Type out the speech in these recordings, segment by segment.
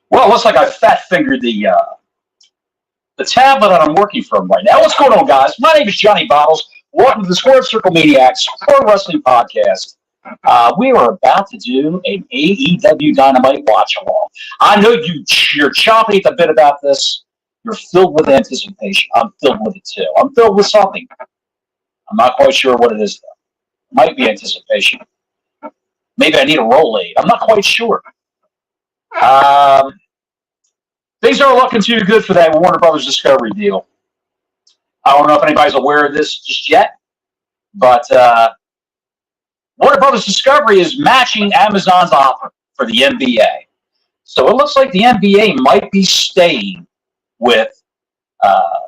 Well, it looks like I fat fingered the tablet that I'm working from right now. What's going on, guys? My name is Johnny Bottles. Welcome to the Square Circle Maniacs Pro Wrestling Podcast. We are about to do an AEW Dynamite watch along. I know you're chomping at the bit about this. You're filled with anticipation. I'm filled with it too. I'm filled with something. I'm not quite sure what it is though. Might be anticipation. Maybe I need a roll aid. I'm not quite sure. Um, Things aren't looking too good for that Warner Brothers Discovery deal. I don't know if anybody's aware of this just yet, but Warner Brothers Discovery is matching Amazon's offer for the NBA. So it looks like the NBA might be staying with uh,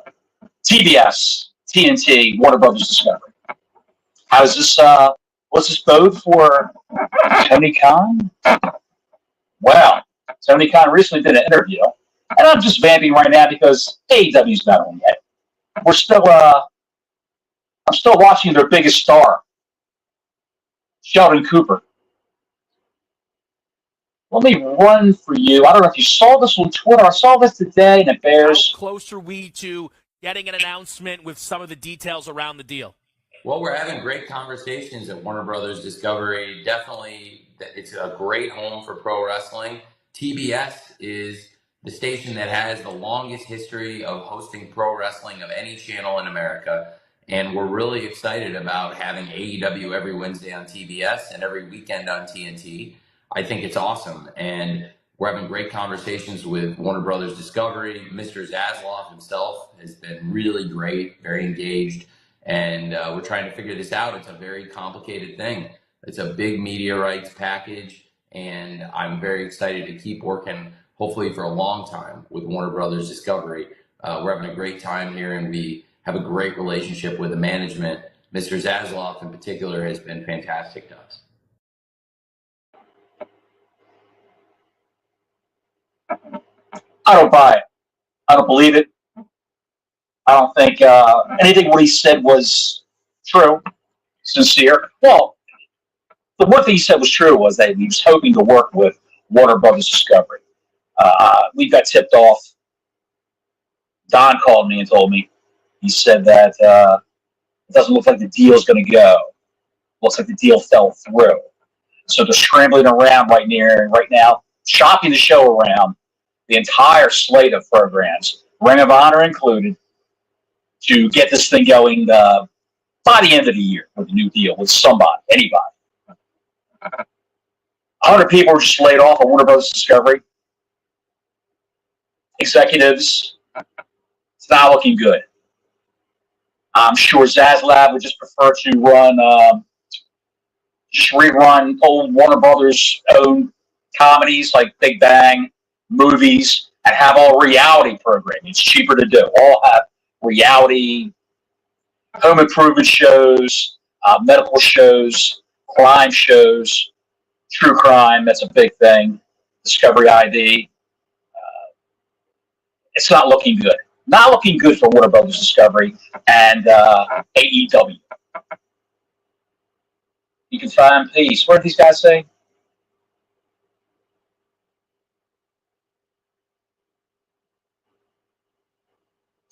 TBS, TNT, Warner Brothers Discovery. How's this? What's this bode for Tony Khan? Well, Tony Khan recently did an interview, and I'm just vamping right now because AEW's not on yet. We're still, I'm still watching their biggest star, Sheldon Cooper. Let me run for you. I don't know if you saw this on Twitter. I saw this today, and it bears. How close are we to getting an announcement with some of the details around the deal? Well, we're having great conversations at Warner Brothers Discovery. Definitely, it's a great home for pro wrestling. TBS is the station that has the longest history of hosting pro wrestling of any channel in America. And we're really excited about having AEW every Wednesday on TBS and every weekend on TNT. I think it's awesome. And we're having great conversations with Warner Brothers Discovery. Mr. Zasloff himself has been really great, very engaged. And we're trying to figure this out. It's a very complicated thing. It's a big media rights package, and I'm very excited to keep working, hopefully for a long time, with Warner Brothers Discovery. We're having a great time here, and we have a great relationship with the management. Mr. Zasloff, in particular, has been fantastic to us. I don't buy it. I don't believe it. I don't think anything what he said was true, sincere. Well, the one thing he said was true was that he was hoping to work with Warner Brothers Discovery. We got tipped off. Don called me and told me. He said that it doesn't look like the deal's going to go. Looks like the deal fell through. So they're scrambling around right now, shopping the show around the entire slate of programs, Ring of Honor included, to get this thing going by the end of the year with a new deal with somebody, anybody. 100 people were just laid off at Warner Bros. Discovery. Executives, it's not looking good. I'm sure Zaslav would just prefer to just rerun old Warner Brothers owned comedies like Big Bang, movies, and have all reality programming. It's cheaper to do. All have reality, home improvement shows, medical shows, crime shows, true crime. That's a big thing. Discovery ID. It's not looking good. Not looking good for Warner Brothers Discovery and AEW. You can find peace. What did these guys say?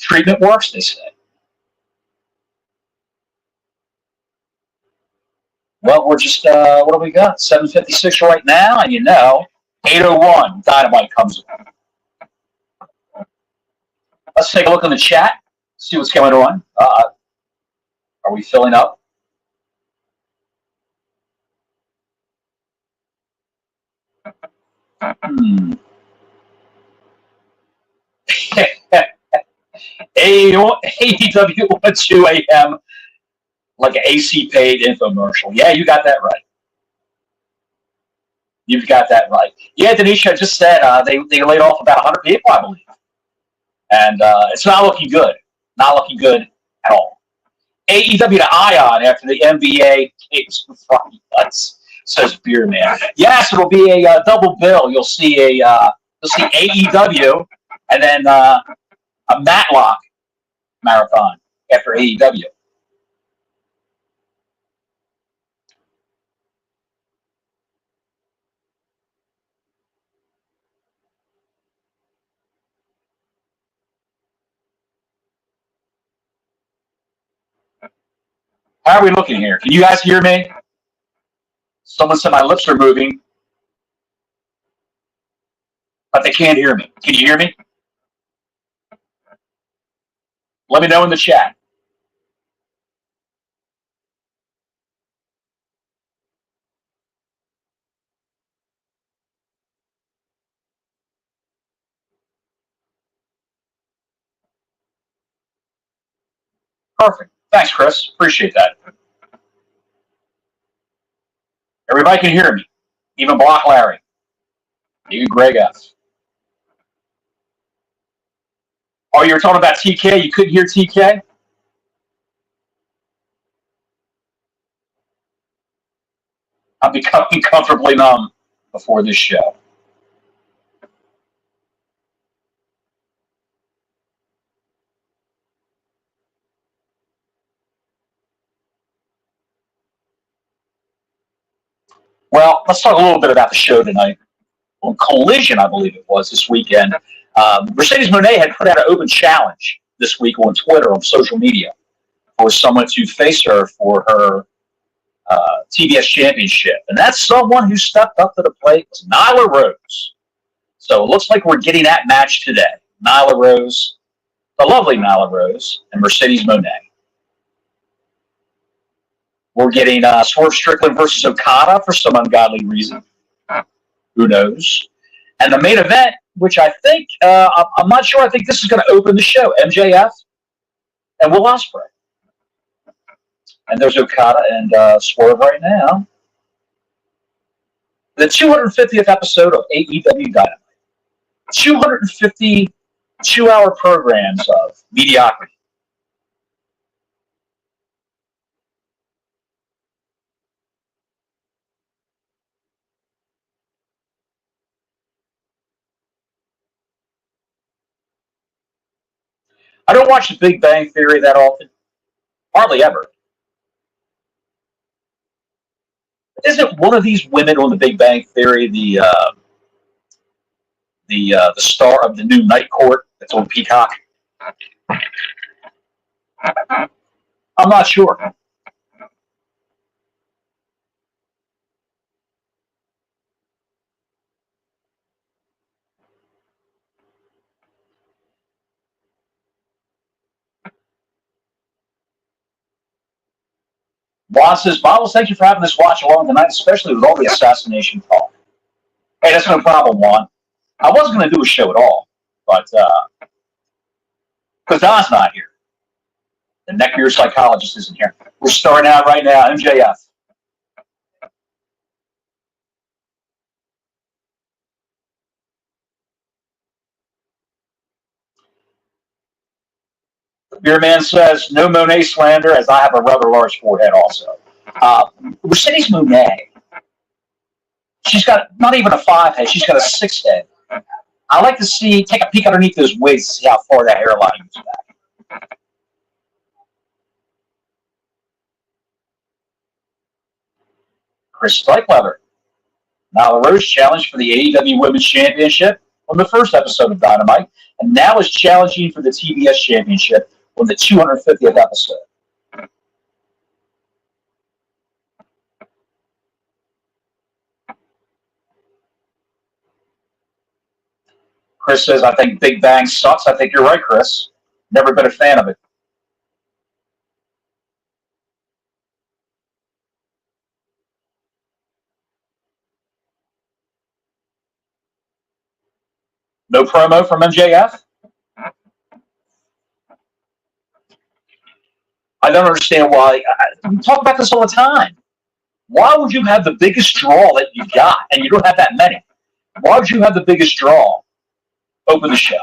Treatment works, they say. Well, we're just, what do we got? 7:56 right now, and 8:01, Dynamite comes in. Let's take a look in the chat, see what's going on. Are we filling up? AEW at 2 a.m. like an AC paid infomercial. Yeah, you got that right. You've got that right. Yeah, Denisha just said they laid off about 100 people, I believe. And it's not looking good. Not looking good at all. AEW to Ion after the NBA case nuts, says Beer Man. Yes, it'll be a double bill. You'll see AEW and then a Matlock marathon after AEW. How are we looking here? Can you guys hear me? Someone said my lips are moving, but they can't hear me. Can you hear me? Let me know in the chat. Perfect. Thanks, Chris. Appreciate that. Everybody can hear me. Even Block Larry. Even Greg F. Oh, you were talking about TK? You couldn't hear TK? I'm becoming comfortably numb before this show. Well, let's talk a little bit about the show tonight. On Collision, I believe it was, this weekend. Mercedes Moné had put out an open challenge this week on Twitter, on social media, for someone to face her for her TBS championship. And that's someone who stepped up to the plate was Nyla Rose. So it looks like we're getting that match today. Nyla Rose, the lovely Nyla Rose, and Mercedes Moné. We're getting Swerve Strickland versus Okada for some ungodly reason. Who knows? And the main event, which I think, I'm not sure, I think this is going to open the show. MJF and Will Ospreay. And there's Okada and Swerve right now. The 250th episode of AEW Dynamite. 250 two-hour programs of mediocrity. I don't watch The Big Bang Theory that often. Hardly ever. Isn't one of these women on The Big Bang Theory the star of the new Night Court that's on Peacock? I'm not sure. Juan says, Bottles, thank you for having this watch along tonight, especially with all the assassination talk. Hey, that's no problem, Juan. I wasn't going to do a show at all, but because Don's not here. The neck-ear psychologist isn't here. We're starting out right now, MJF. The beer man says, no Monet slander, as I have a rather large forehead also. Mercedes Monet, she's got not even a 5 head, she's got a 6 head. I like to take a peek underneath those wigs to see how far that hairline goes back. Chris Stikeweather. Nyla Rose challenged for the AEW Women's Championship on the first episode of Dynamite, and now is challenging for the TBS Championship on the 250th episode. Chris says, I think Big Bang sucks. I think you're right, Chris. Never been a fan of it. No promo from MJF? I don't understand why. We talk about this all the time. Why would you have the biggest draw that you got, and you don't have that many? Why would you have the biggest draw open the show?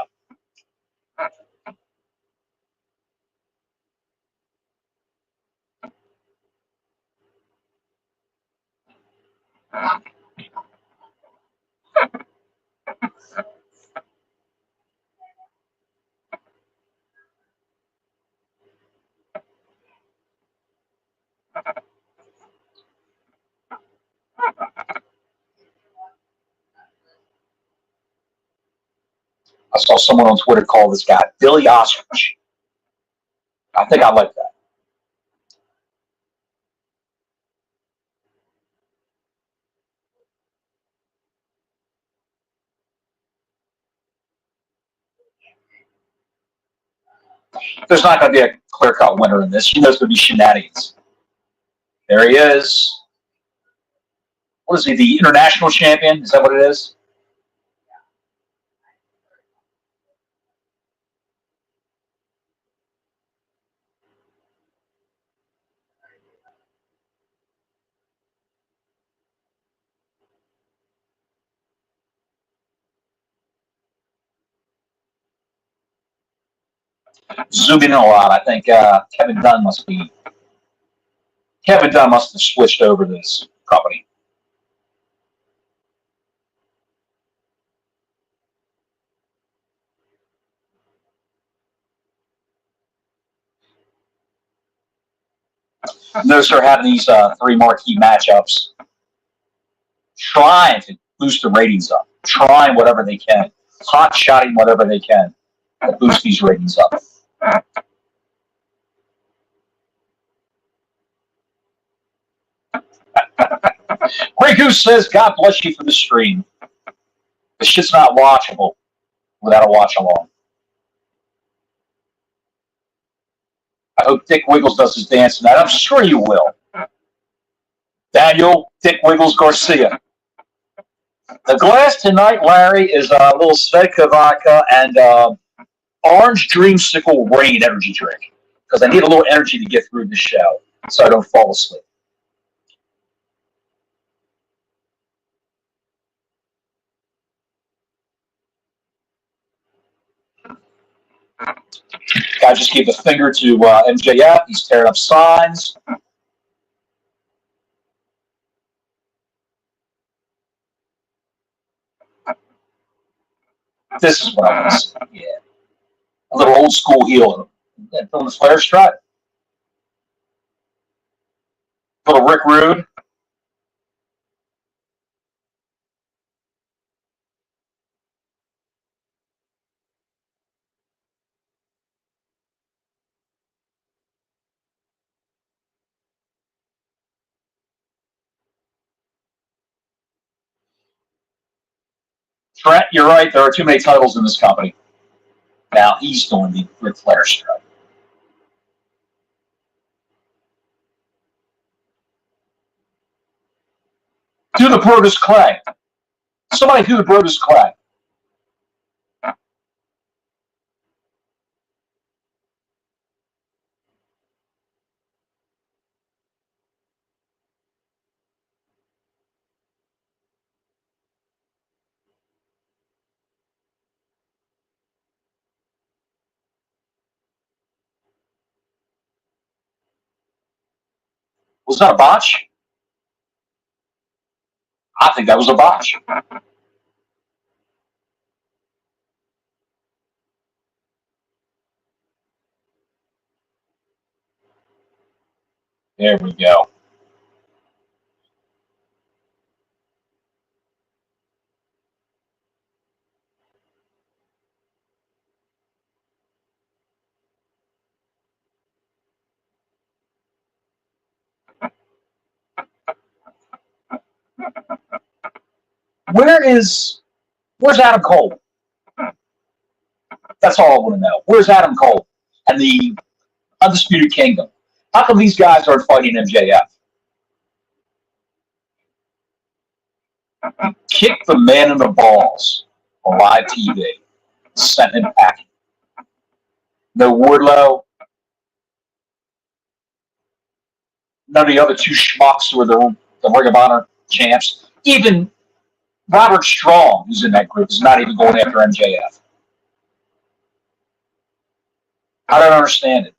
I saw someone on Twitter call this guy Billy Ostrich. I think I like that. There's not going to be a clear-cut winner in this. You know, there's going to be shenanigans. There he is. What is he, the international champion? Is that what it is? Zooming in a lot. I think Kevin Dunn must have switched over to this company. Notice they're having these three marquee matchups, trying to boost the ratings up, trying whatever they can, hot-shotting whatever they can to boost these ratings up. Great Goose says, God bless you for the stream. This shit's not watchable without a watch-along. I hope Dick Wiggles does his dance tonight. I'm sure you will. Daniel Dick Wiggles Garcia. The glass tonight, Larry, is a little Svedka vodka and orange dreamsicle rain energy drink because I need a little energy to get through the show so I don't fall asleep. Guy just gave the finger to MJF. He's tearing up signs. This is what I want to see. Yeah. A little old school heel. From the Flair strut. Little Rick Rude. Trent, you're right. There are too many titles in this company. Now he's doing the Ric Flair strut. Do the Brodus Clay. Somebody do the Brodus Clay. Was that a botch? I think that was a botch. There we go. Where's Adam Cole? That's all I want to know. Where's Adam Cole and the Undisputed Kingdom? How come these guys aren't fighting MJF? Kick the man in the balls on live TV. Sent him packing. No Wardlow. None of the other two schmucks who are the Ring of Honor champs. Even Robert Strong, who's in that group, is not even going after MJF. I don't understand it.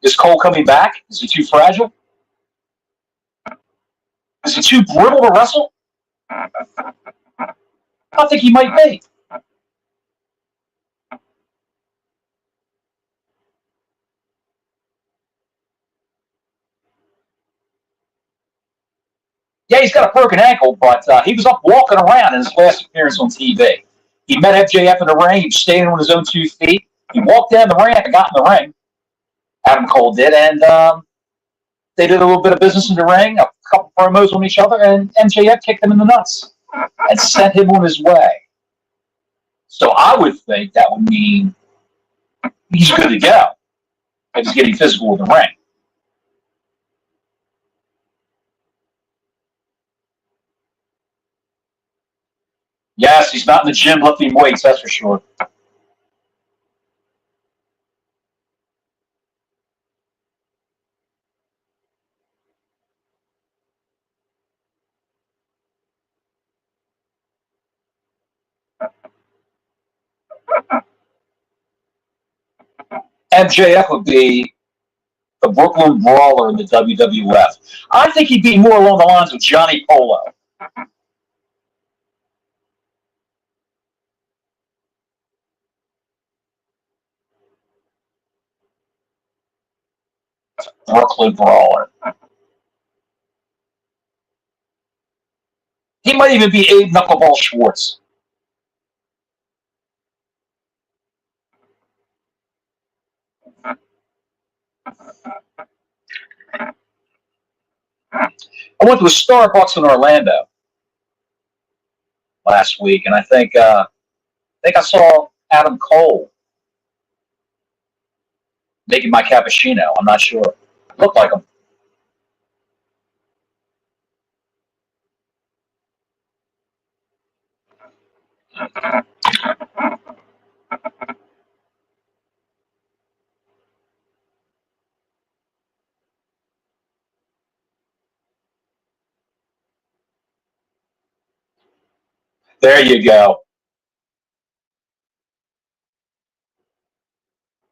Is Cole coming back? Is he too fragile? Is he too brittle to wrestle? I think he might be. Yeah, he's got a broken ankle, but he was up walking around in his last appearance on TV. He met MJF in the ring. He was standing on his own 2 feet. He walked down the ramp and got in the ring. Adam Cole did, and they did a little bit of business in the ring, a couple promos on each other, and MJF kicked him in the nuts and sent him on his way. So I would think that would mean he's good to go if he's getting physical with the ring. Yes, he's not in the gym lifting weights, that's for sure. MJF would be the Brooklyn Brawler in the WWF. I think he'd be more along the lines of Johnny Polo. Brooklyn Brawler. He might even be Abe Knuckleball Schwartz. I went to a Starbucks in Orlando last week, and I think I saw Adam Cole making my cappuccino. I'm not sure. Looked like him. There you go.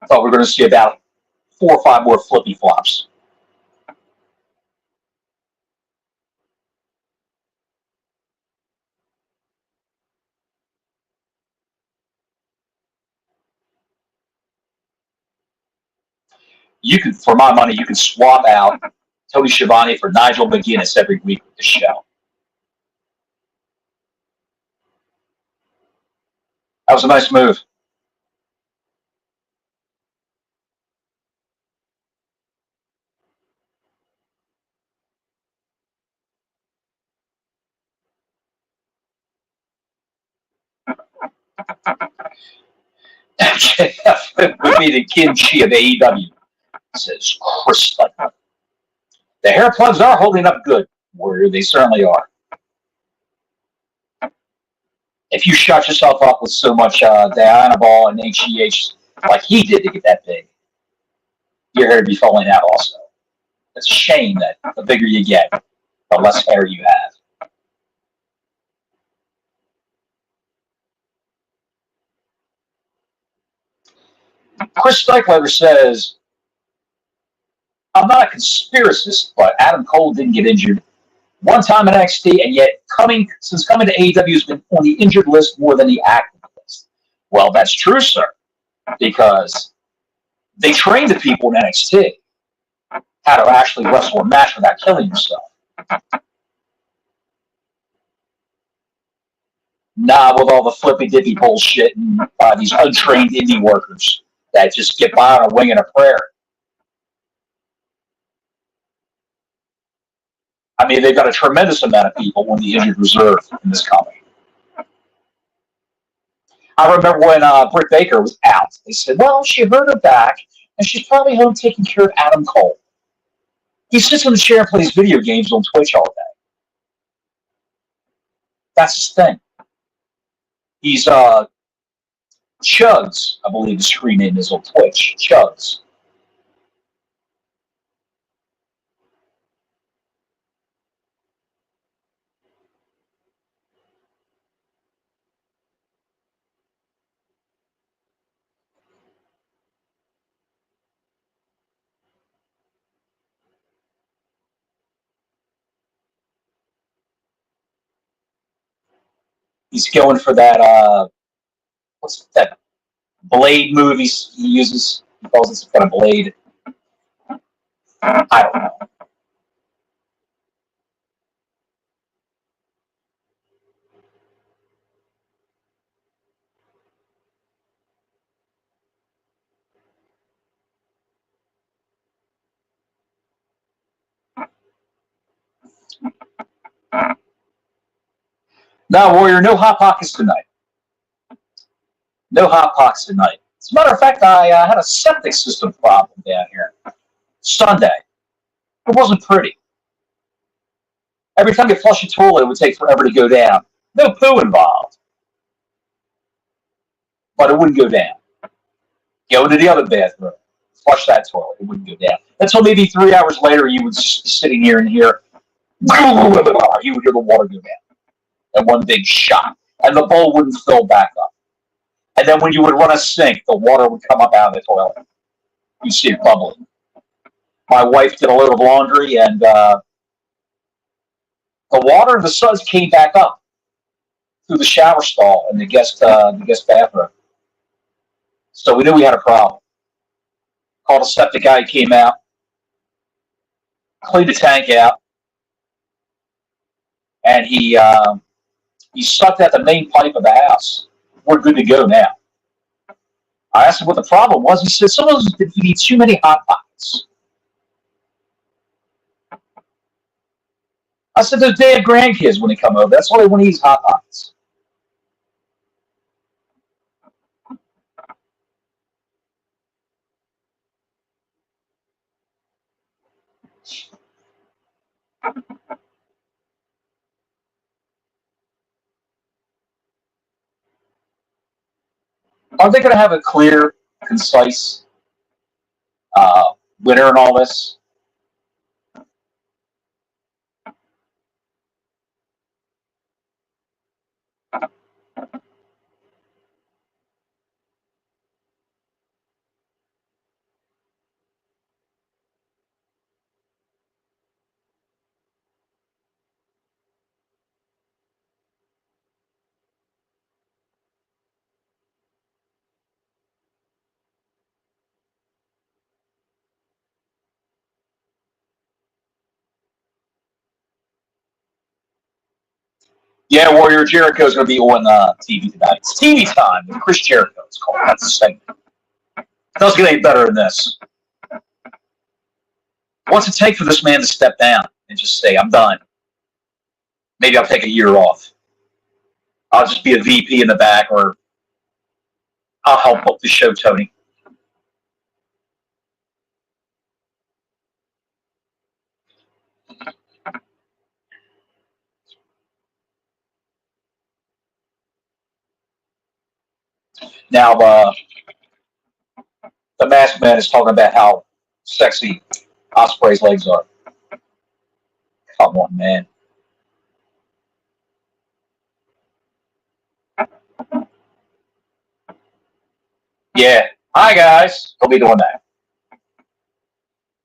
I thought we were going to see about 4 or 5 more flippy flops. You could, for my money, you could swap out Tony Schiavone for Nigel McGuinness every week with the show. That was a nice move. MJF would be the kimchi of AEW, says Chris Butler. The hair plugs are holding up good. Warrior, they certainly are. If you shut yourself up with so much Dianabol and HGH like he did to get that big, your hair would be falling out also. It's a shame that the bigger you get, the less hair you have. Chris Steichleiter says, I'm not a conspiracist, but Adam Cole didn't get injured one time in NXT, and yet since coming to AEW has been on the injured list more than the active list. Well, that's true, sir, because they train the people in NXT how to actually wrestle a match without killing yourself. Not with all the flippy dippy bullshit and these untrained indie workers that just get by on a wing and a prayer. I mean, they've got a tremendous amount of people on the injured reserve in this company. I remember when Britt Baker was out, they said, well, she hurt her back, and she's probably home taking care of Adam Cole. He sits in the chair and plays video games on Twitch all day. That's his thing. He's Chugs, I believe the screen name is on Twitch. Chugs. He's going for that, what's that blade move he uses? He calls it some kind of blade. I don't know. No, Warrior, no Hot Pockets tonight. No hot pots tonight. As a matter of fact, I had a septic system problem down here Sunday. It wasn't pretty. Every time you flush a toilet, it would take forever to go down. No poo involved, but it wouldn't go down. Go into the other bathroom, flush that toilet, it wouldn't go down. Until maybe 3 hours later, you would just be sitting here and hear, you would hear the water go down. And one big shot. And the bowl wouldn't fill back up. And then when you would run a sink, the water would come up out of the toilet. You see it bubbling. My wife did a load of laundry, and the water and the suds came back up through the shower stall in the guest bathroom. So we knew we had a problem. Called a septic guy. He came out, cleaned the tank out, and he sucked at the main pipe of the house. We're good to go now. I asked him what the problem was. He said, "Some of us need too many hot pockets." I said, "Those damn grandkids when they come over, that's all they want to eat is hot pockets." Are they going to have a clear, concise winner in all this? Yeah, Warrior Jericho is going to be on TV tonight. It's TV time with Chris Jericho. It's called. That's the segment. It doesn't get any better than this. What's it take for this man to step down and just say, "I'm done"? Maybe I'll take a year off. I'll just be a VP in the back, or I'll help book the show, Tony. Now, the masked man is talking about how sexy Osprey's legs are. Come on, man. Yeah. Hi, guys. He'll be doing that.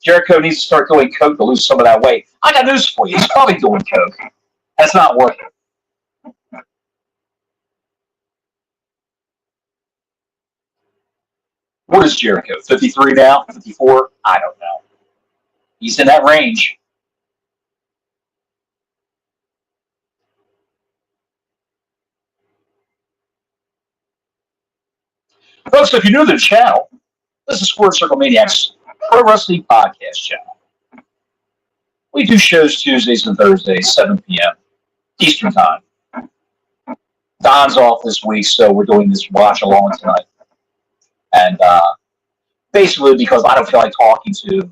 Jericho needs to start doing coke to lose some of that weight. I got news for you. He's probably doing coke. That's not working. What is Jericho? 53 now? 54? I don't know. He's in that range. Folks, if you're new to the channel, this is Squared Circle Maniacs Pro Wrestling Podcast channel. We do shows Tuesdays and Thursdays, 7 p.m. Eastern Time. Don's off this week, so we're doing this watch-along tonight. And basically because I don't feel like talking to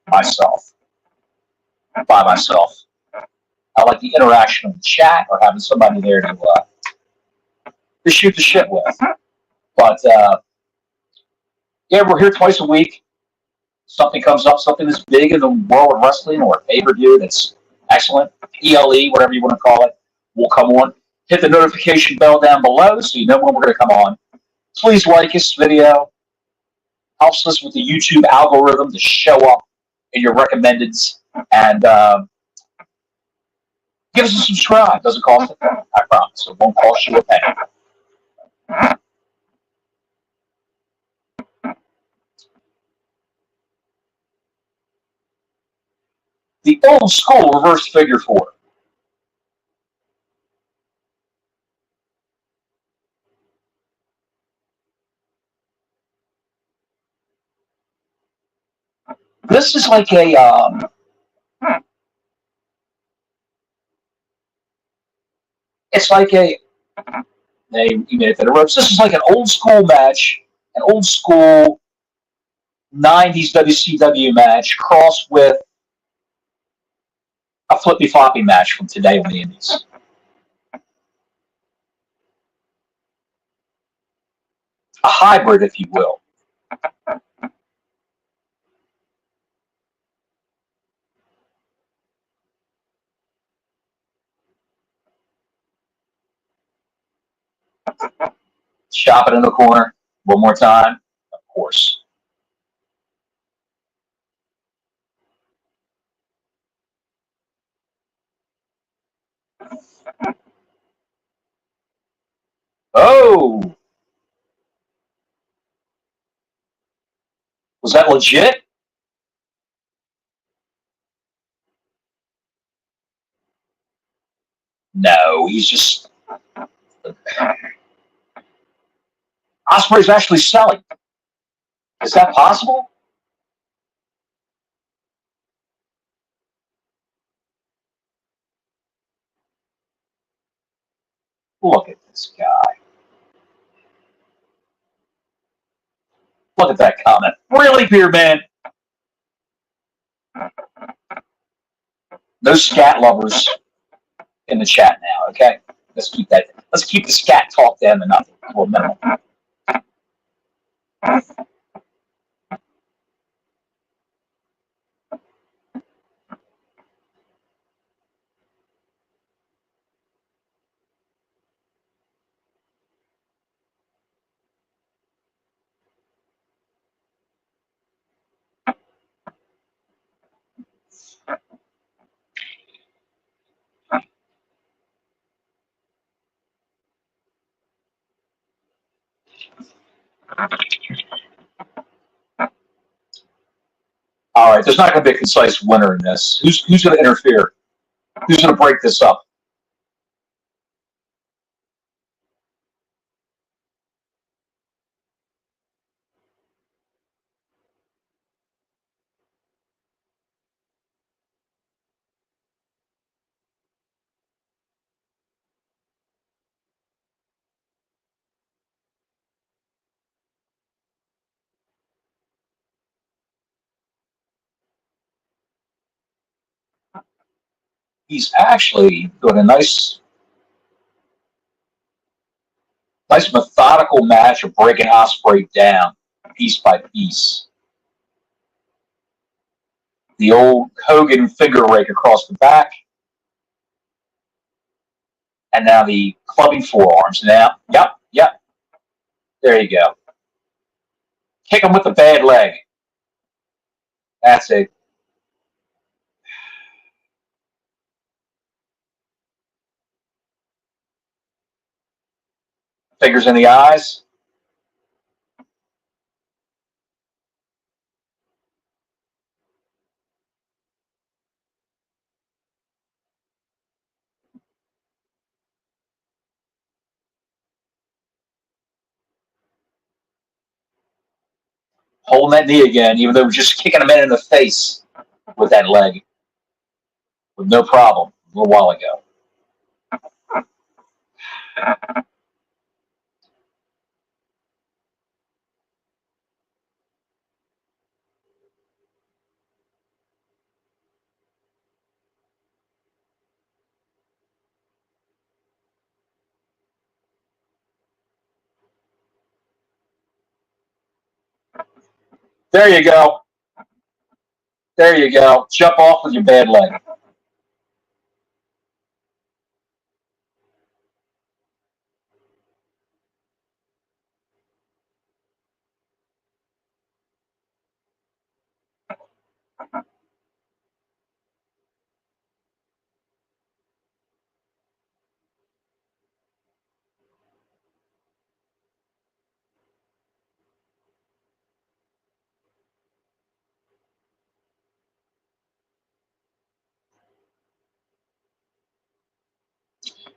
myself, by myself. I like the interaction of the chat or having somebody there to shoot the shit with. But, yeah, we're here twice a week. Something comes up, something that's big in the world of wrestling or a pay-per-view that's excellent, ELE, whatever you want to call it, will come on. Hit the notification bell down below so you know when we're going to come on. Please like this video. Helps us with the YouTube algorithm to show up in your recommendeds. And give us a subscribe. Doesn't cost a penny, I promise. It won't cost you a penny. The old school reverse figure four. This is like a it's like a He made it to the ropes. This is like an old school match, an old school 90s WCW match crossed with a flippy floppy match from today on the Indies. A hybrid, if you will. Shop it in the corner. One more time. Of course. Oh! Was that legit? No, he's just. Ospreay's actually selling. Is that possible? Look at this guy. Look at that comment. Really, Beer Man? No scat lovers in the chat now, okay? Let's keep that. Let's keep the scat talk down to nothing, to a minimum. All right, there's not going to be a concise winner in this. Who's going to interfere? Who's going to break this up? He's actually doing a nice methodical match of breaking Ospreay down piece by piece. The old Hogan finger rake across the back, and now the clubbing forearms. Now, yep. There you go. Kick him with the bad leg. That's it. Fingers in the eyes. Holding that knee again, even though we're just kicking him in the face with that leg. With no problem a little while ago. There you go. There you go. Jump off with your bad leg.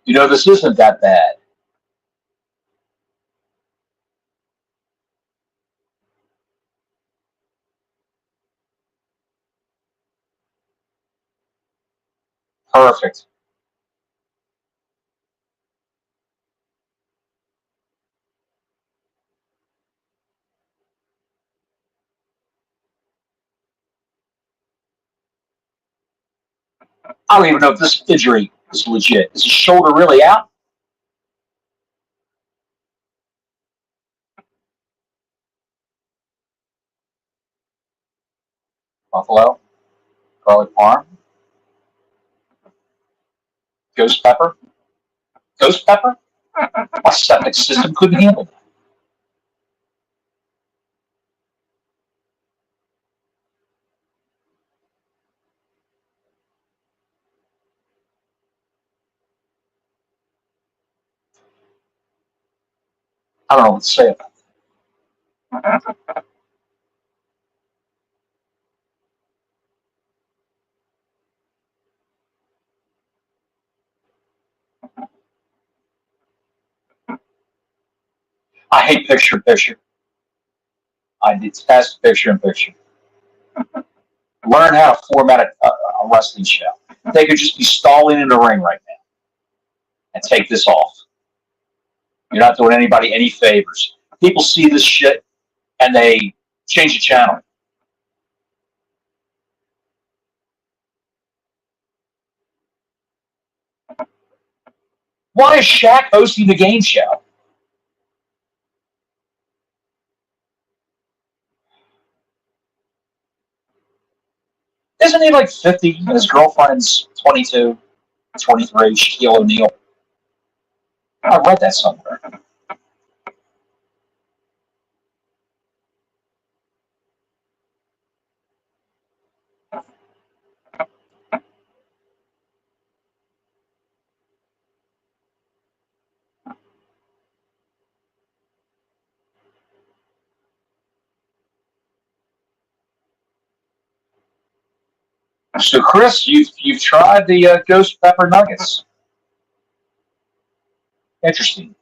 You know, this isn't that bad. Perfect. I don't even know if this injury is legit. Is his shoulder really out? Buffalo, garlic parm, ghost pepper, ghost pepper. My septic system couldn't handle that. I don't know what to say about it. I hate picture in picture. I detest picture in picture. Learn how to format a wrestling show. They could just be stalling in the ring right now and take this off. You're not doing anybody any favors. People see this shit and they change the channel. Why is Shaq hosting the game show? Isn't he like 50 and his girlfriend's 22, 23, Shaquille O'Neal? I read that somewhere. So, Chris, you've tried the ghost pepper nuggets. Interesting.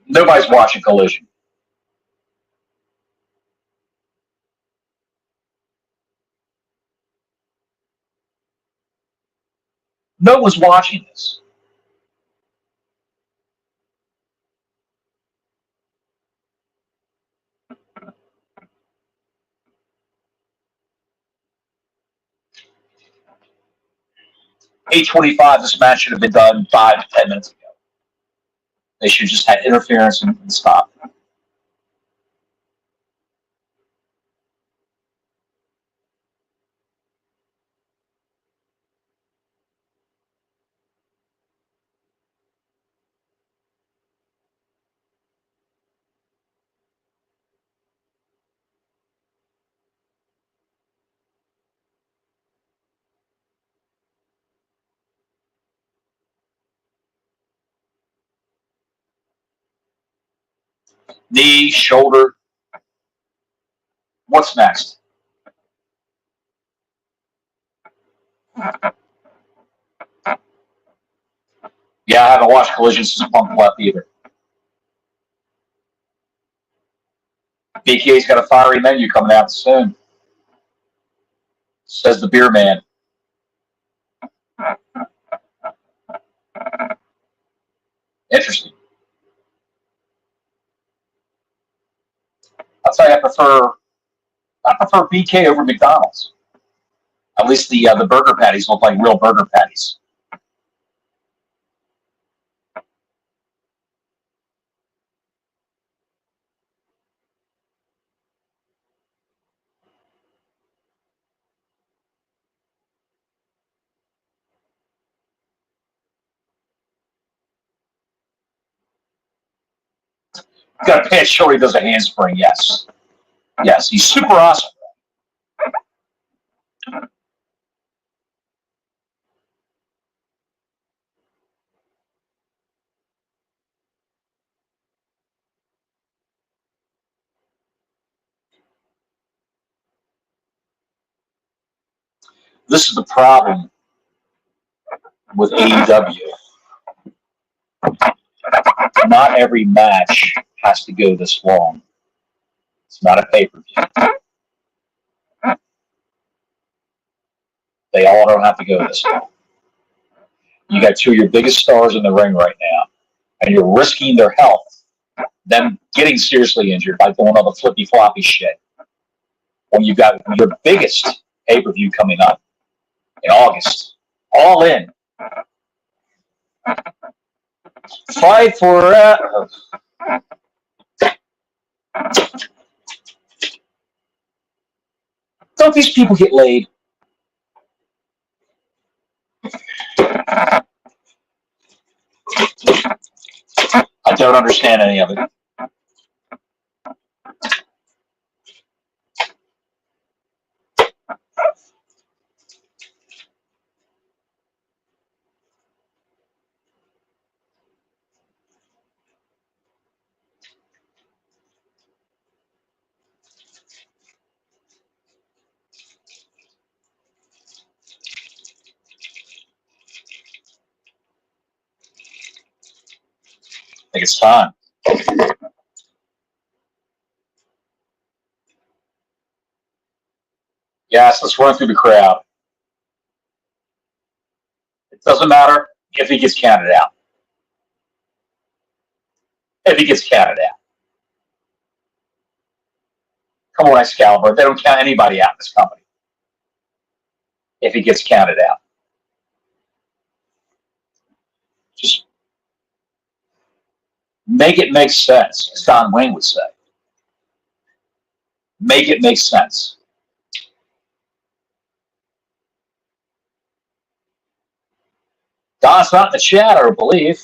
Nobody's watching Collision. No one's watching this. (8:25). This match should have been done 5 to 10 minutes ago. They should just have interference and stop. Knee, shoulder. What's next? Yeah, I haven't watched Collision since Punk left either. BK's got a fiery menu coming out soon, says the beer man. Interesting. I'll tell you, I prefer BK over McDonald's. At least the burger patties look like real burger patties. Got a pants short. He does a handspring. Yes, yes, he's super awesome. This is the problem with AEW. Not every match has to go this long. It's not a pay-per-view. They all don't have to go this long. You got two of your biggest stars in the ring right now, and you're risking their health, them getting seriously injured by doing all the flippy floppy shit. When you've got your biggest pay per view coming up in August, All In, fight for. Don't these people get laid? I don't understand any of it. I think it's time. Yes, let's run through the crowd. It doesn't matter if he gets counted out. If he gets counted out. Come on, Excalibur. They don't count anybody out in this company if he gets counted out. Just make it make sense, as Don Wayne would say. Make it make sense. Don's not in the chat, I believe.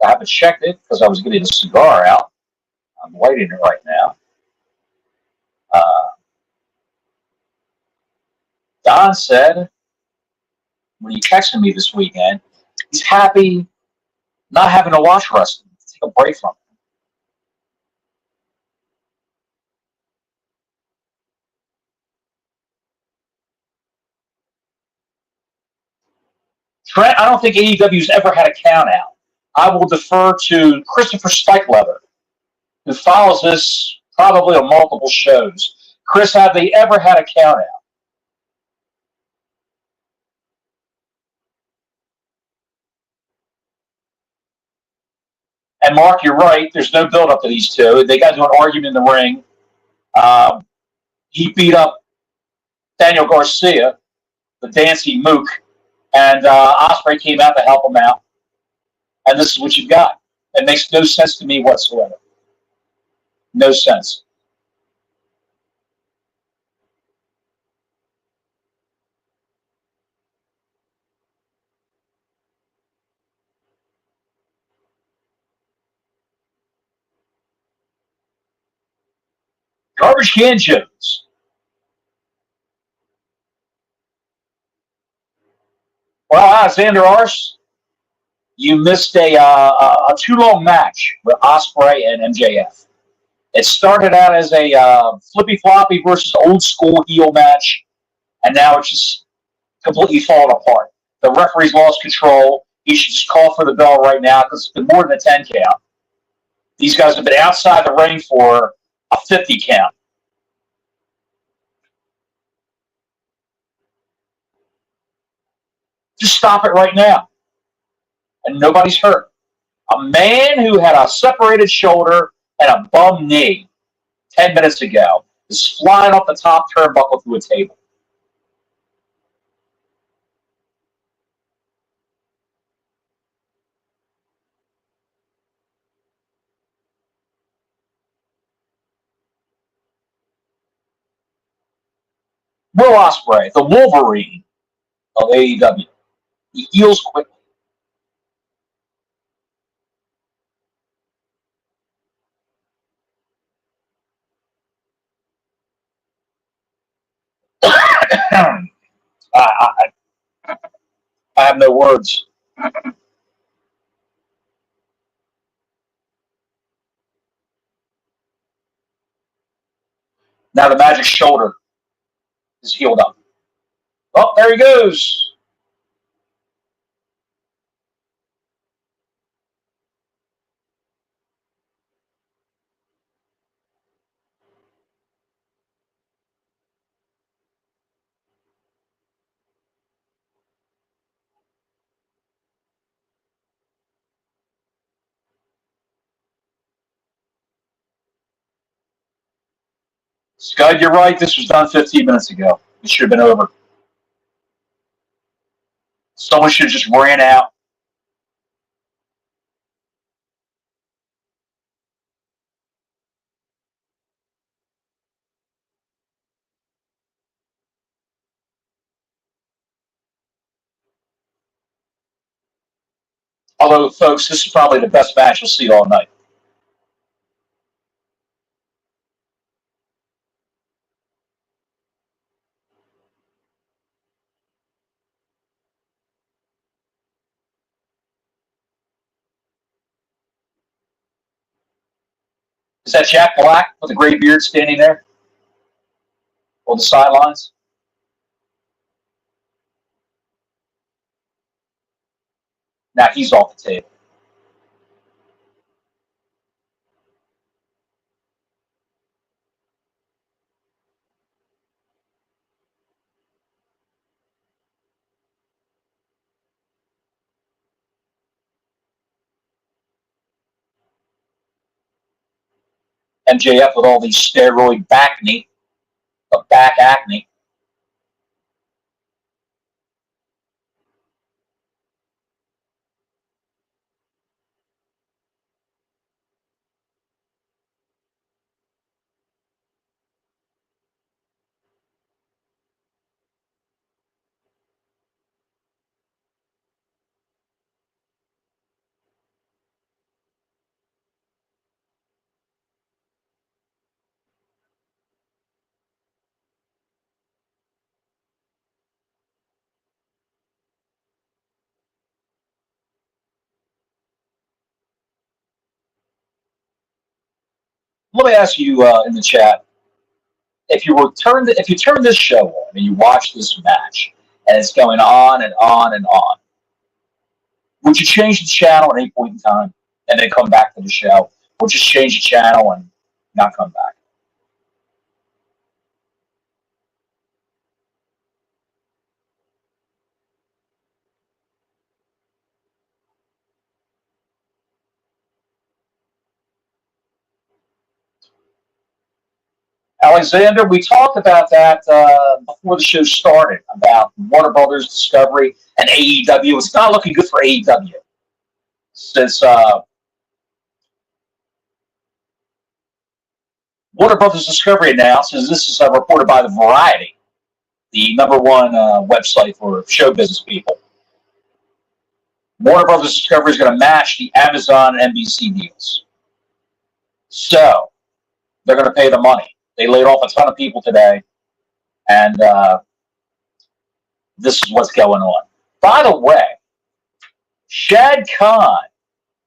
I haven't checked it because I was getting a cigar out. I'm lighting it right now. Don said, when he texted me this weekend, he's happy not having to watch wrestling, take a break from it. Trent, I don't think AEW's ever had a count out. I will defer to Christopher Spikeleather, who follows this probably on multiple shows. Chris, have they ever had a count out? And Mark, you're right. There's no build up to these two. They got into an argument in the ring. He beat up Daniel Garcia, the dancing mook, and Ospreay came out to help him out. And this is what you've got. It makes no sense to me whatsoever. No sense. Garbage Can Jones. Well, Alexander Ars, you missed a too long match with Ospreay and MJF. It started out as a flippy floppy versus old school heel match, and now it's just completely falling apart. The referee's lost control. He should just call for the bell right now because it's been more than a 10 count. These guys have been outside the ring for a 50 count. Just stop it right now. And nobody's hurt. A man who had a separated shoulder and a bum knee 10 minutes ago is flying off the top turnbuckle through a table. Will Ospreay, the Wolverine of AEW. He heals quickly. I have no words. Now the magic shoulder is healed up. Oh, there he goes. Scud, you're right. This was done 15 minutes ago. It should have been over. Someone should have just ran out. Although, folks, this is probably the best match you'll see all night. Is that Jack Black with a gray beard standing there on the sidelines? Now he's off the table. MJF with all these steroid back acne. Let me ask you in the chat: if you turn this show on and you watch this match and it's going on and on and on, would you change the channel at any point in time and then come back to the show, or just change the channel and not come back? Alexander, we talked about that before the show started, about Warner Brothers Discovery and AEW. It's not looking good for AEW since Warner Brothers Discovery announces, this is reported by the Variety, the number one website for show business people. Warner Brothers Discovery is going to match the Amazon and NBC deals. So they're going to pay the money. They laid off a ton of people today, and this is what's going on. By the way, Shad Khan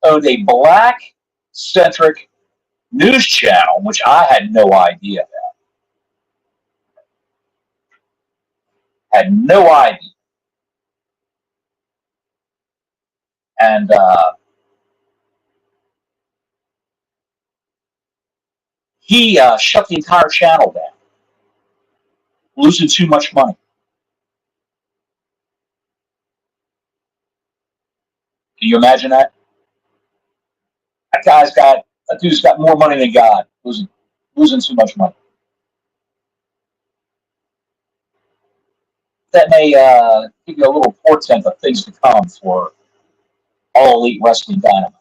owned a black-centric news channel, which I had no idea about. Had no idea. And he shut the entire channel down, losing too much money. Can you imagine that? That dude's got more money than God, losing too much money. That may give you a little portent of things to come for All Elite Wrestling Dynamite.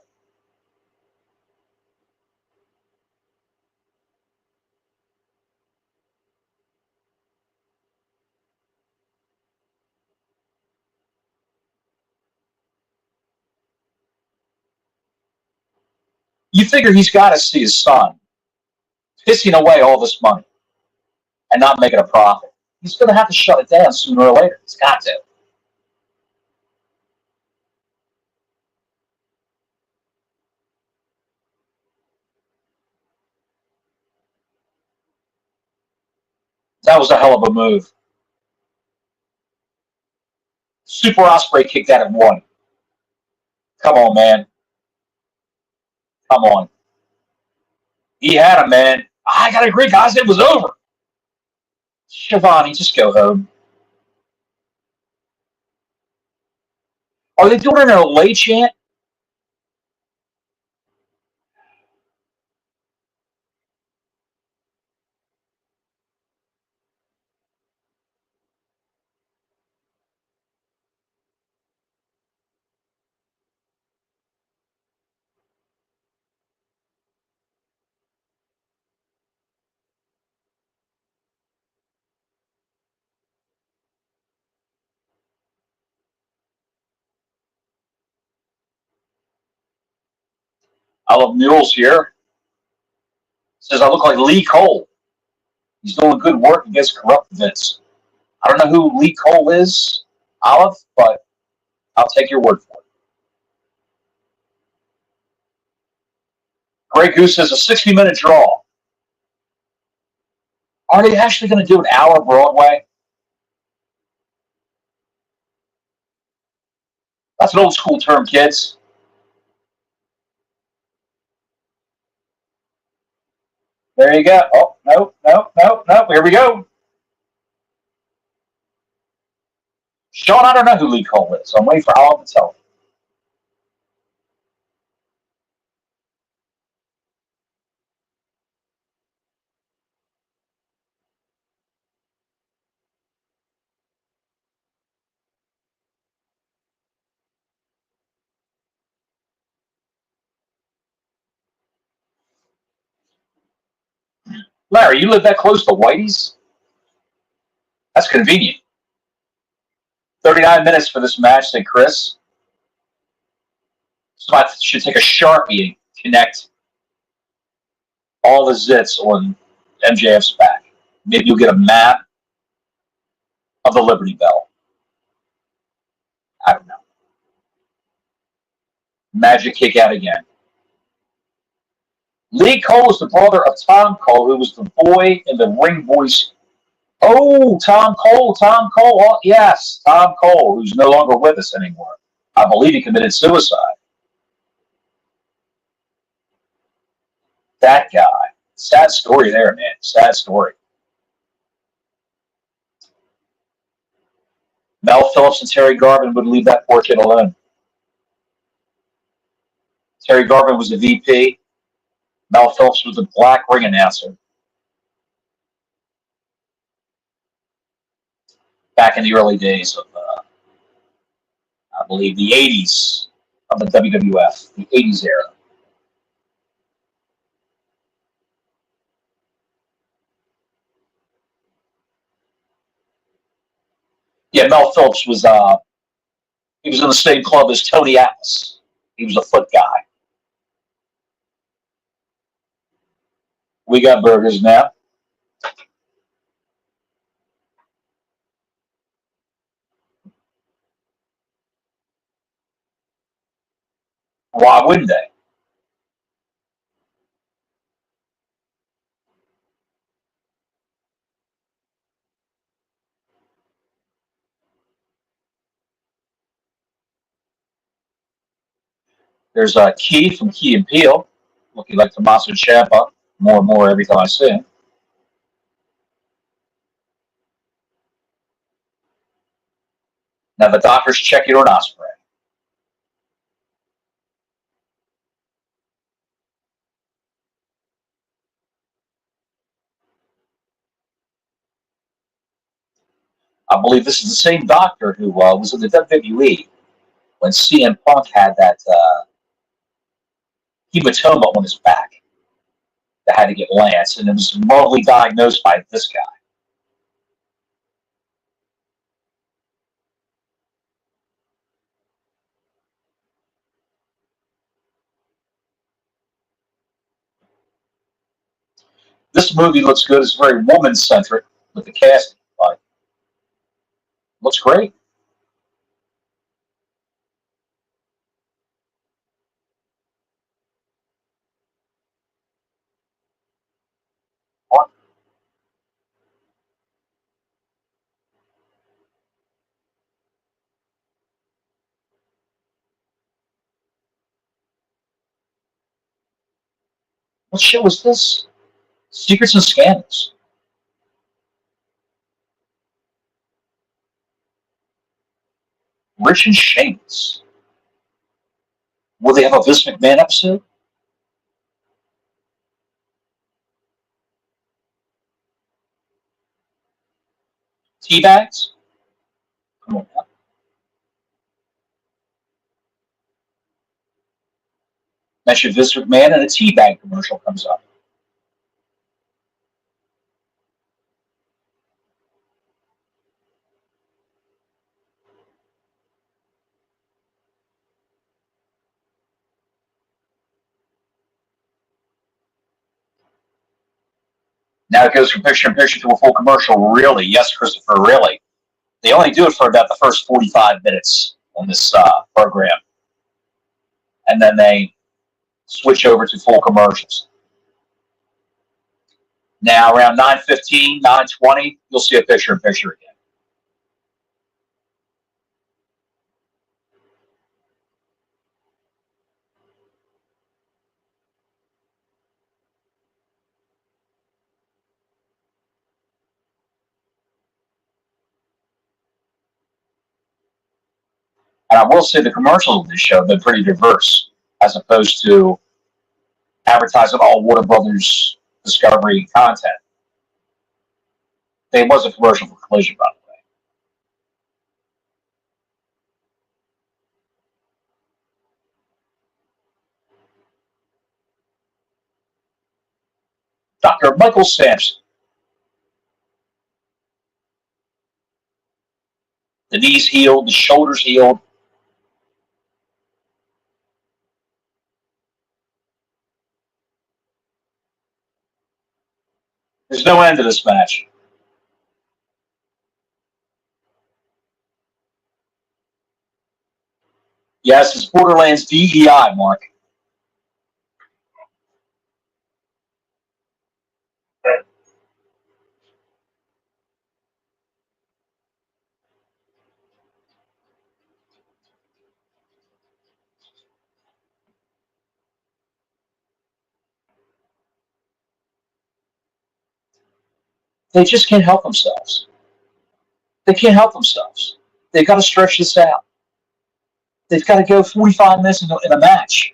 You figure he's got to see his son pissing away all this money and not making a profit. He's going to have to shut it down sooner or later. He's got to. That was a hell of a move. Super Ospreay kicked that at one. Come on, man. Come on. He had him, man. I got to agree, guys. It was over. Schiavone, just go home. Are they doing an Olay chant? I love Mules here. Says I look like Lee Cole. He's doing good work against corrupt Vince. I don't know who Lee Cole is, Olive, but I'll take your word for it. Grey Goose says a 60-minute draw. Are they actually going to do an hour Broadway? That's an old school term, kids. There you go. Oh, no, no, no, no. Here we go. Sean, I don't know who Lee Cole is. I'm waiting for Olive to tell me. Larry, you live that close to Whitey's? That's convenient. 39 minutes for this match, said Chris. Spot should take a Sharpie and connect all the zits on MJF's back. Maybe you'll get a map of the Liberty Bell. I don't know. Magic kick out again. Lee Cole is the brother of Tom Cole, who was the boy in the ring voice. Oh, Tom Cole. Oh, yes, Tom Cole, who's no longer with us anymore. I believe he committed suicide. That guy. Sad story there, man. Sad story. Mel Phillips and Terry Garvin would leave that poor kid alone. Terry Garvin was the VP. Mel Phillips was the black ring announcer. Back in the early days of, I believe, the 80s of the WWF, the 80s era. Yeah, Mel Phillips was, he was in the same club as Tony Atlas. He was a foot guy. We got burgers now. Why wouldn't they? There's a Key from Key and Peele, looking like Tommaso Ciampa more and more every time I see him. Now the doctors check your Osprey. I believe this is the same doctor who was in the WWE when CM Punk had that hematoma on his back that had to get lanced, and it was wrongly diagnosed by this guy. This movie looks good. It's very woman-centric with the casting. But looks great. What shit was this? Secrets and Scandals. Rich and Shameless. Will they have a Vince McMahon episode? Teabags? Come on now. Mention Vince McMahon and a teabag commercial comes up. Now it goes from picture in picture to a full commercial. Really? Yes, Christopher, really. They only do it for about the first 45 minutes on this program. And then they switch over to full commercials. Now around 9:15, 9:20, you'll see a picture in picture again. And I will say the commercials of this show have been pretty diverse as opposed to advertising all Warner Brothers Discovery content. There was a commercial for Collision, by the way. Dr. Michael Sampson. The knees healed, the shoulders healed. There's no end to this match. Yes, it's Borderlands DEI, Mark. They just can't help themselves. They can't help themselves. They've got to stretch this out. They've got to go 45 minutes in a match.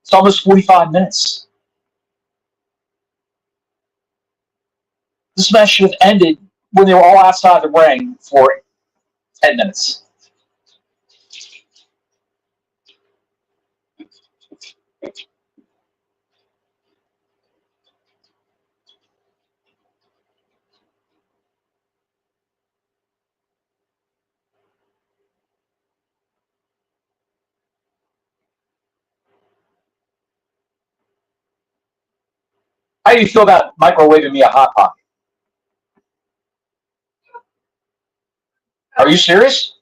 It's almost 45 minutes. This match should have ended when they were all outside the ring for 10 minutes. How do you feel about microwaving me a Hot Pocket? Are you serious?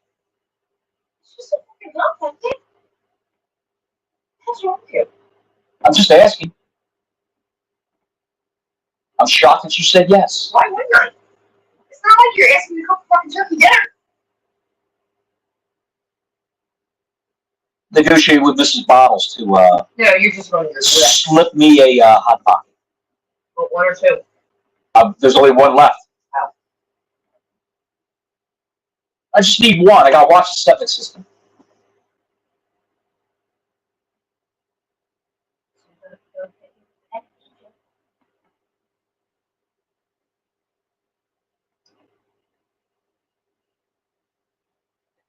What's wrong with you? I'm just asking. I'm shocked that you said yes. Why wouldn't I? It's not like you're asking me to cook fucking turkey dinner. Negotiate with Mrs. Bottles to No, you're just running your slip me a Hot Pocket. Well, one or two. There's only one left. Oh. I just need one. I got to watch the septic system.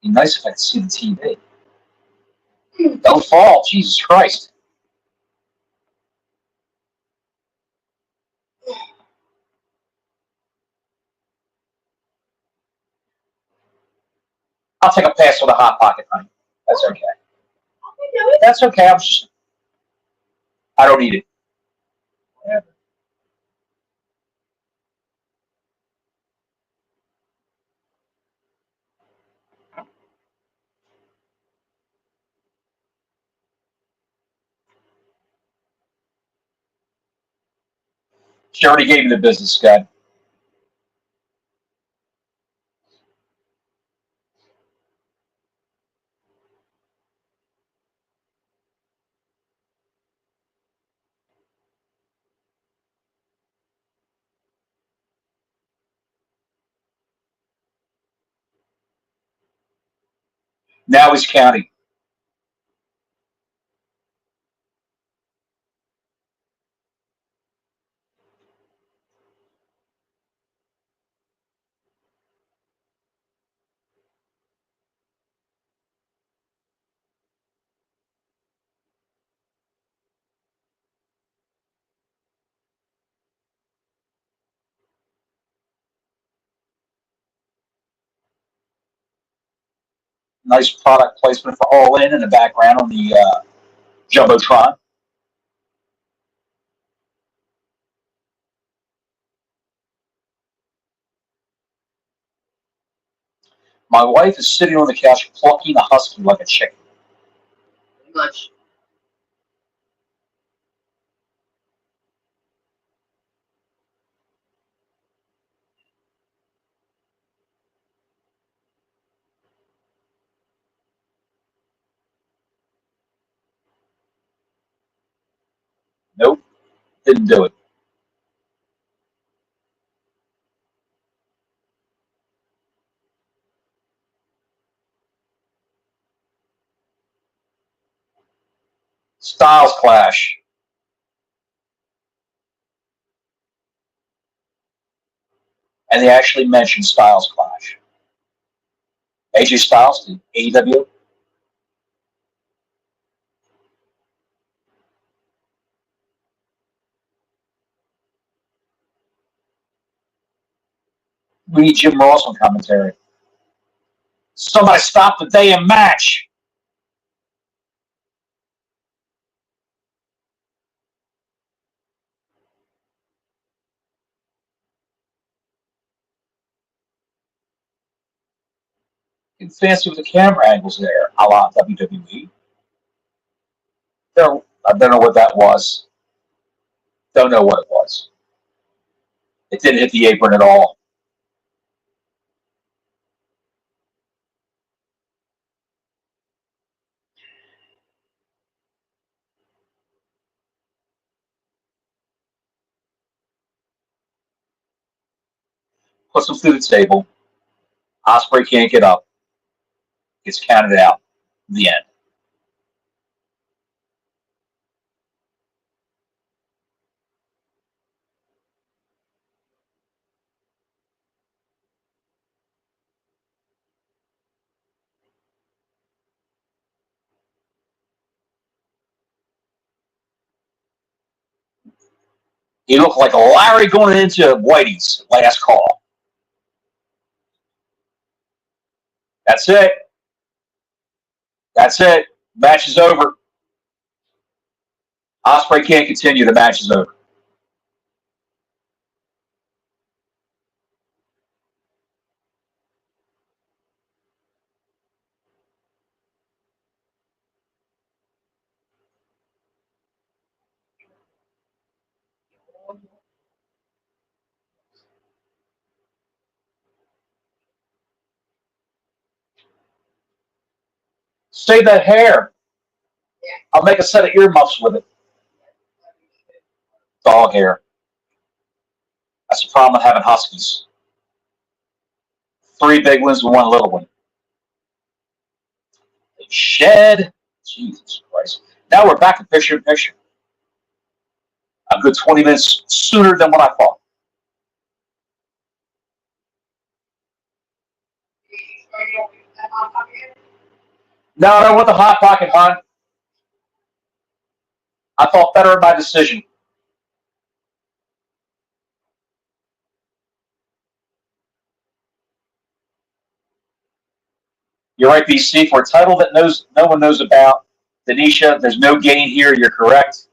It'd be nice if I could see the TV. Don't fall, Jesus Christ. I'll take a pass with a Hot Pocket, honey. That's okay. That's okay. I don't need it. Whatever. She already gave me the business, Scott. Now he's counting. Nice product placement for All In the background on the Jumbotron. My wife is sitting on the couch plucking a husky like a chicken. Pretty much. Nope, didn't do it. Styles clash. And they actually mentioned Styles clash. AJ Styles, the AEW. We need Jim Ross on commentary. Somebody stop the damn match. Get fancy with the camera angles there, a la WWE. I don't know what that was. Don't know what it was. It didn't hit the apron at all. Puts him through the table. Ospreay can't get up. Gets counted out. The end. He looked like Larry going into Whitey's last call. That's it. That's it. Match is over. Ospreay can't continue. The match is over. Save that hair. I'll make a set of earmuffs with it. Dog hair. That's the problem with having huskies. 3 big ones and 1 little one. They shed. Jesus Christ. Now we're back to picture in picture. A good 20 minutes sooner than what I thought. No, I don't want the Hot Pocket, hon. I thought better of my decision. You're right, BC. For a title that no one knows about, Denisha, there's no gain here. You're correct.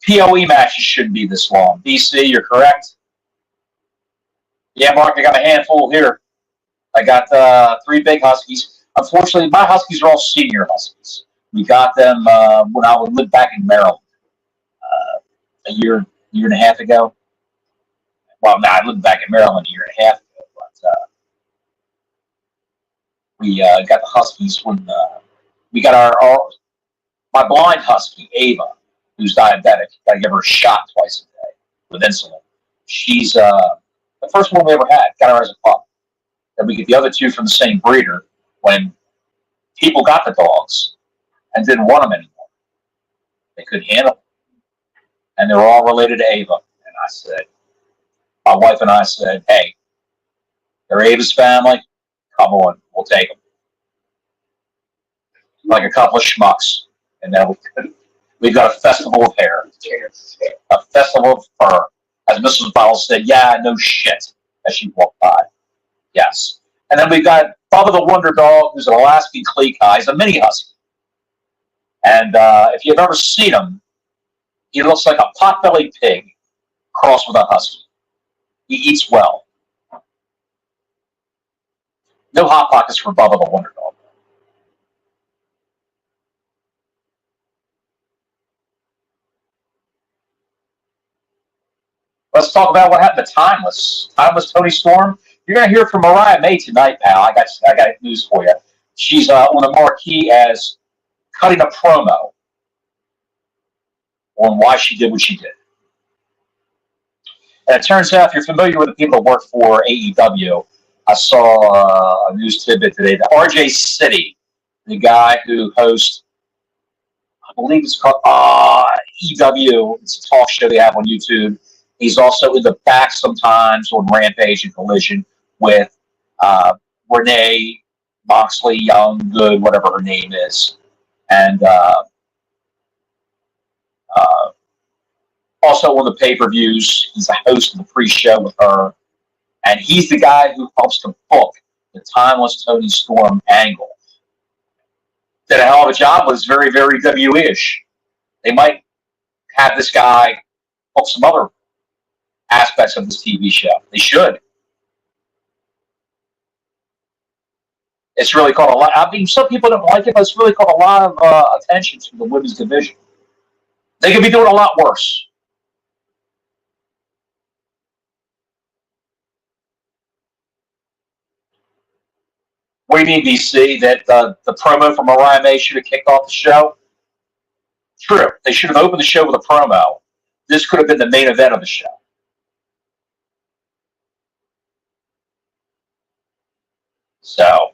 POE matches shouldn't be this long. BC, you're correct. Yeah, Mark, I got a handful here. I got 3 big huskies. Unfortunately, my huskies are all senior huskies. We got them when I lived back in Maryland a year and a half ago. Well, no, I lived back in Maryland a year and a half ago, but we got the huskies when we got my blind husky, Ava, who's diabetic. Got to give her a shot twice a day with insulin. She's the first one we ever had. Got her as a pup. Then we get the other 2 from the same breeder when people got the dogs and didn't want them anymore. They couldn't handle them. And they were all related to Ava. And I said, my wife and I said, hey, they're Ava's family. Come on, we'll take them. Like a couple of schmucks. And then we've got a festival of hair. A festival of fur. As Mrs. Bowles said, yeah, no shit, as she walked by. Yes. And then we've got Bubba the Wonder Dog, who's an Alaskan Klee-Kai. He's a mini husky. And if you've ever seen him, he looks like a pot-bellied pig crossed with a husky. He eats well. No Hot Pockets for Bubba the Wonder Dog. Let's talk about what happened to Timeless. Timeless Toni Storm. You're going to hear from Mariah May tonight, pal. I got news for you. She's on the marquee as cutting a promo on why she did what she did. And it turns out, if you're familiar with the people that work for AEW, I saw a news tidbit today that RJ City, the guy who hosts, I believe it's called EW, it's a talk show they have on YouTube. He's also in the back sometimes on Rampage and Collision with Renee Moxley, Young, Good, whatever her name is. And also on the pay-per-views, he's a host of the pre-show with her. And he's the guy who helps to book the Timeless Toni Storm angle. Did a hell of a job, was very, very W-ish. They might have this guy book some other aspects of this TV show. They should. It's really caught a lot. I mean, some people don't like it, but it's really caught a lot of attention to the women's division. They could be doing a lot worse. What do you mean, BC? That the promo from Mariah May should have kicked off the show? True. They should have opened the show with a promo. This could have been the main event of the show. So,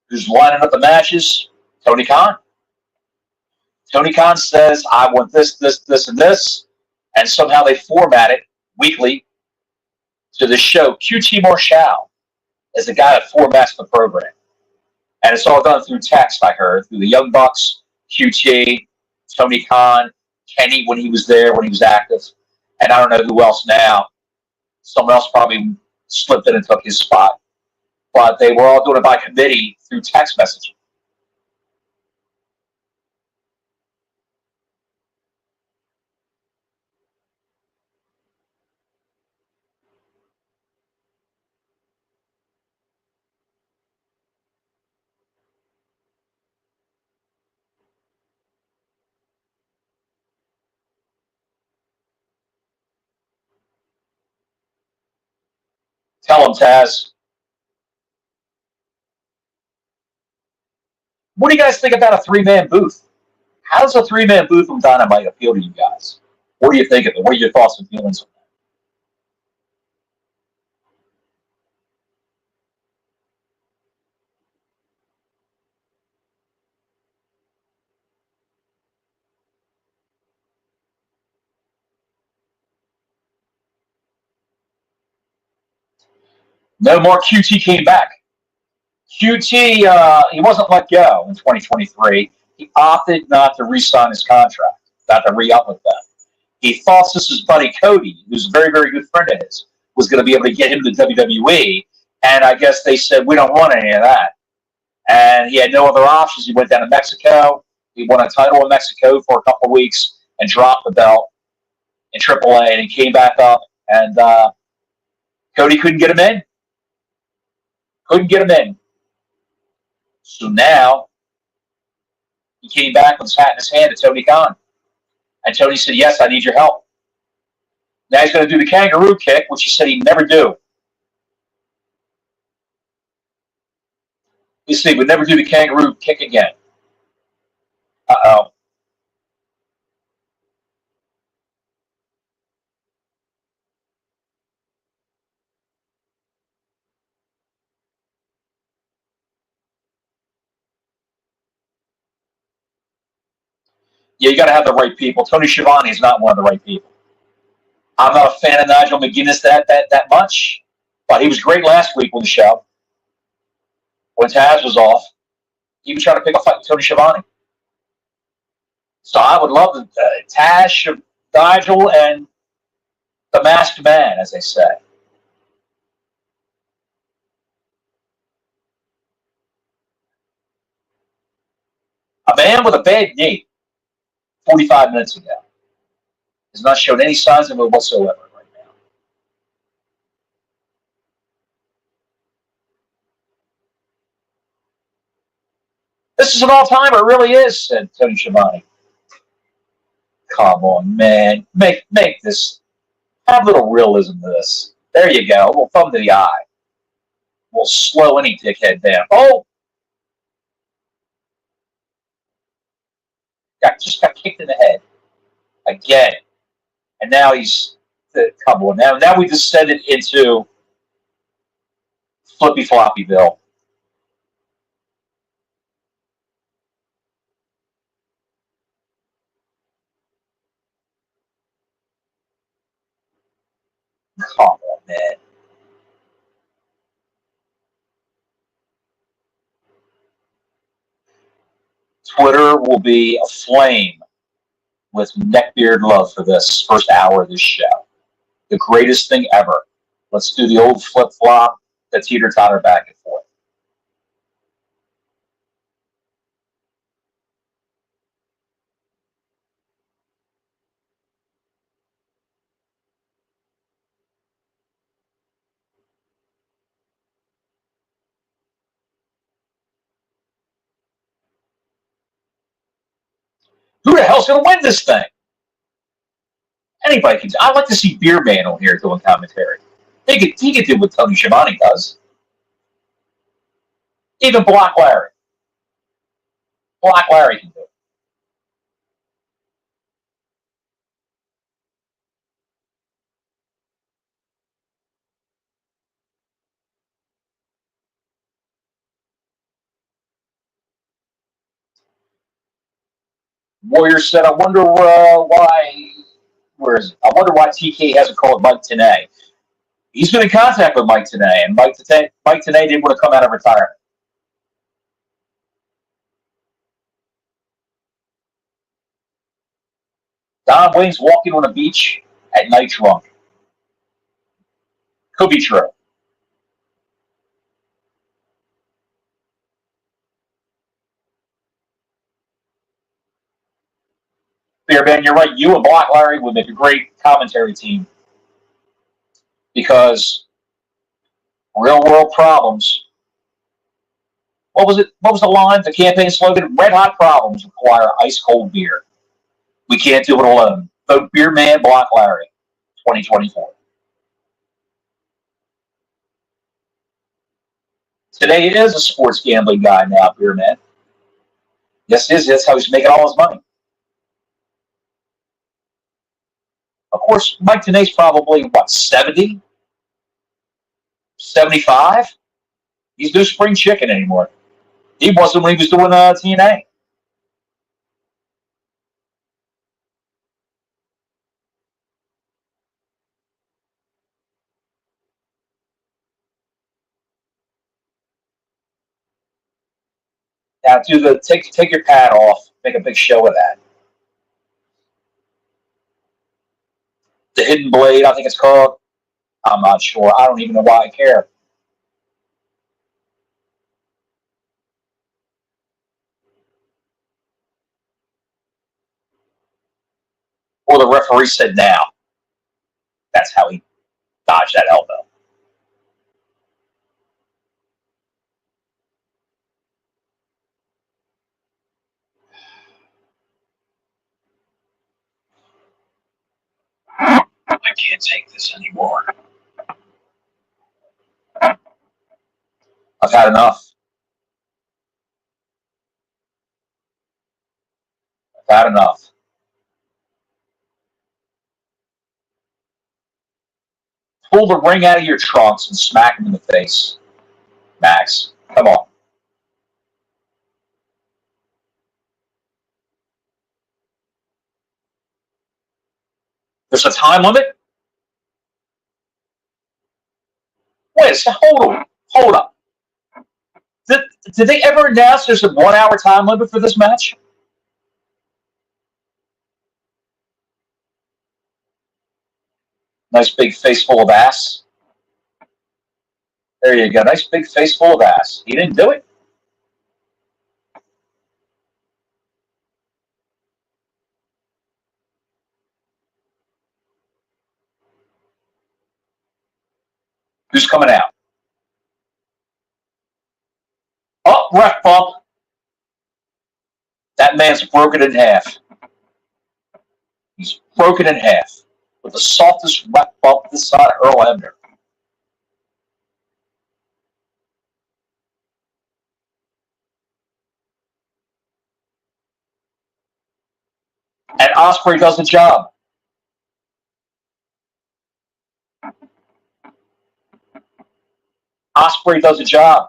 who's lining up the matches? Tony Khan. Tony Khan says, I want this, this, this, and this. And somehow they format it weekly to the show. QT Marshall is the guy that formats the program. And it's all done through text, I heard, through the Young Bucks, QT, Tony Khan, Kenny when he was there, when he was active. And I don't know who else now. Someone else probably slipped in and took his spot. But they were all doing it by committee through text messaging. Tell him, Taz. What do you guys think about a three-man booth? How does a three-man booth from Dynamite appeal to you guys? What do you think of it? What are your thoughts and feelings on that? No more QT came back. QT, he wasn't let go in 2023. He opted not to re-sign his contract, not to re-up with them. He thought this was buddy Cody, who's a very, very good friend of his, was going to be able to get him to WWE. And I guess they said, we don't want any of that. And he had no other options. He went down to Mexico. He won a title in Mexico for a couple of weeks and dropped the belt in AAA. And he came back up. And Cody couldn't get him in. Couldn't get him in. So now he came back with his hat in his hand to Tony Khan. And Tony said, yes, I need your help. Now he's going to do the kangaroo kick, which he said he'd never do. He said he would never do the kangaroo kick again. Uh-oh. Yeah, you got to have the right people. Tony Schiavone is not one of the right people. I'm not a fan of Nigel McGuinness that much, but he was great last week on the show. When Taz was off, he was trying to pick a fight with Tony Schiavone. So I would love Taz, Nigel, and the masked man, as they say. A man with a bad knee 45 minutes ago has not shown any signs of it whatsoever right now. This is an all-timer. It really is, said Tony Schiavone. Come on, man. Make this. Have a little realism to this. There you go. A little thumb to the eye. We'll slow any dickhead down. Oh! Just got kicked in the head. Again. And now he's... Come on. Now we descended into Flippy Floppyville. Come on, man. Twitter will be aflame with neckbeard love for this first hour of this show. The greatest thing ever. Let's do the old flip-flop, the teeter-totter back and forth. Who the hell's going to win this thing? Anybody can. I'd like to see Beer Man on here doing commentary. He could do what Tony Schiavone does. Even Black Larry. Black Larry can do it. Warrior said, I wonder why. Where is it? I wonder why TK hasn't called Mike Tenay. He's been in contact with Mike Tenay, and Mike Tenay didn't want to come out of retirement. Don Wayne's walking on a beach at night drunk. Could be true. Beer Man, you're right. You and Black Larry would make a great commentary team because real world problems. What was it? What was the line? The campaign slogan? Red hot problems require ice cold beer. We can't do it alone. Vote Beer Man, Black Larry, 2024. Today it is a sports gambling guy now, Beer Man. Yes, it is. That's how he's making all his money. Of course, Mike Tenay's probably, what, 70? 75? He's no spring chicken anymore. He wasn't when he was doing TNA. Now, take your pad off. Make a big show of that. The Hidden Blade, I think it's called. I'm not sure. I don't even know why I care. Or the referee said now. That's how he dodged that elbow. I can't take this anymore. I've had enough. I've had enough. Pull the ring out of your trunks and smack him in the face. Max, come on. There's a time limit? Wait a second. Hold up. Did they ever announce there's a 1 hour time limit for this match? Nice big face full of ass. There you go. Nice big face full of ass. He didn't do it. Who's coming out? Oh, ref bump. That man's broken in half. He's broken in half with the softest wet bump this side of Earl Hebner. And Osprey does the job. Osprey does a job.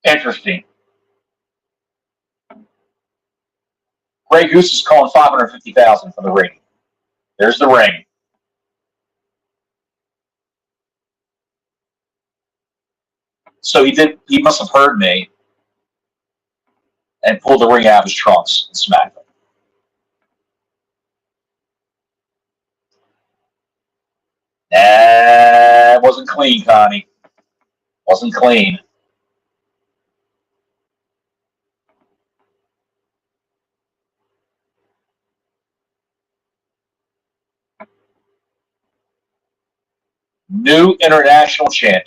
Interesting. Grey Goose is calling $550,000 for the ring. There's the ring. So he must have heard me and pulled the ring out of his trunks and smacked it. It wasn't clean, Connie. Wasn't clean. New international champion.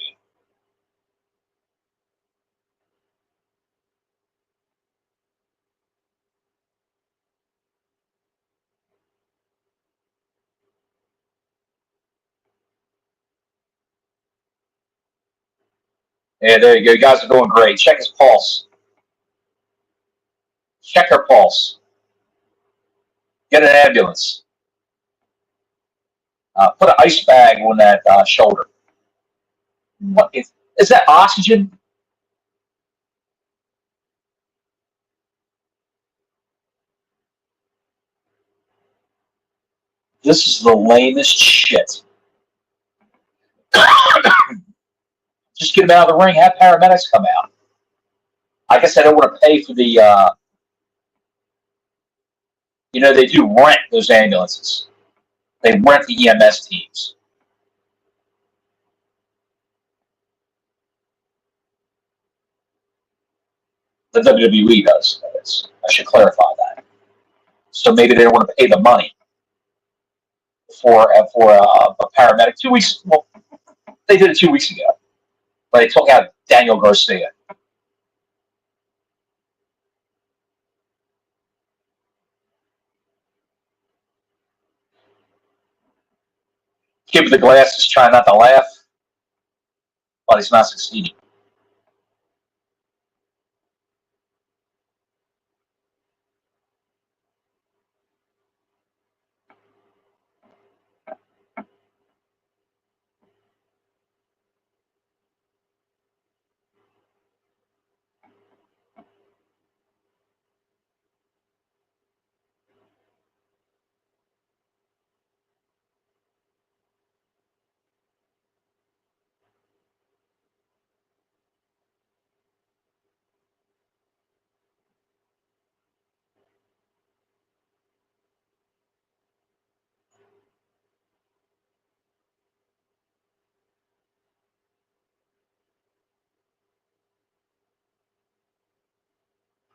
Yeah, there you go. You guys are doing great. Check his pulse. Check her pulse. Get an ambulance. Put an ice bag on that shoulder. What is that? Oxygen? This is the lamest shit. Just get him out of the ring. Have paramedics come out. I guess I don't want to pay for the. They do rent those ambulances. They rent the EMS teams. The WWE does. I should clarify that. So maybe they don't want to pay the money for a paramedic. 2 weeks. Well, they did it 2 weeks ago. But they took out Daniel Garcia. Give him the glasses, trying not to laugh, but he's not succeeding.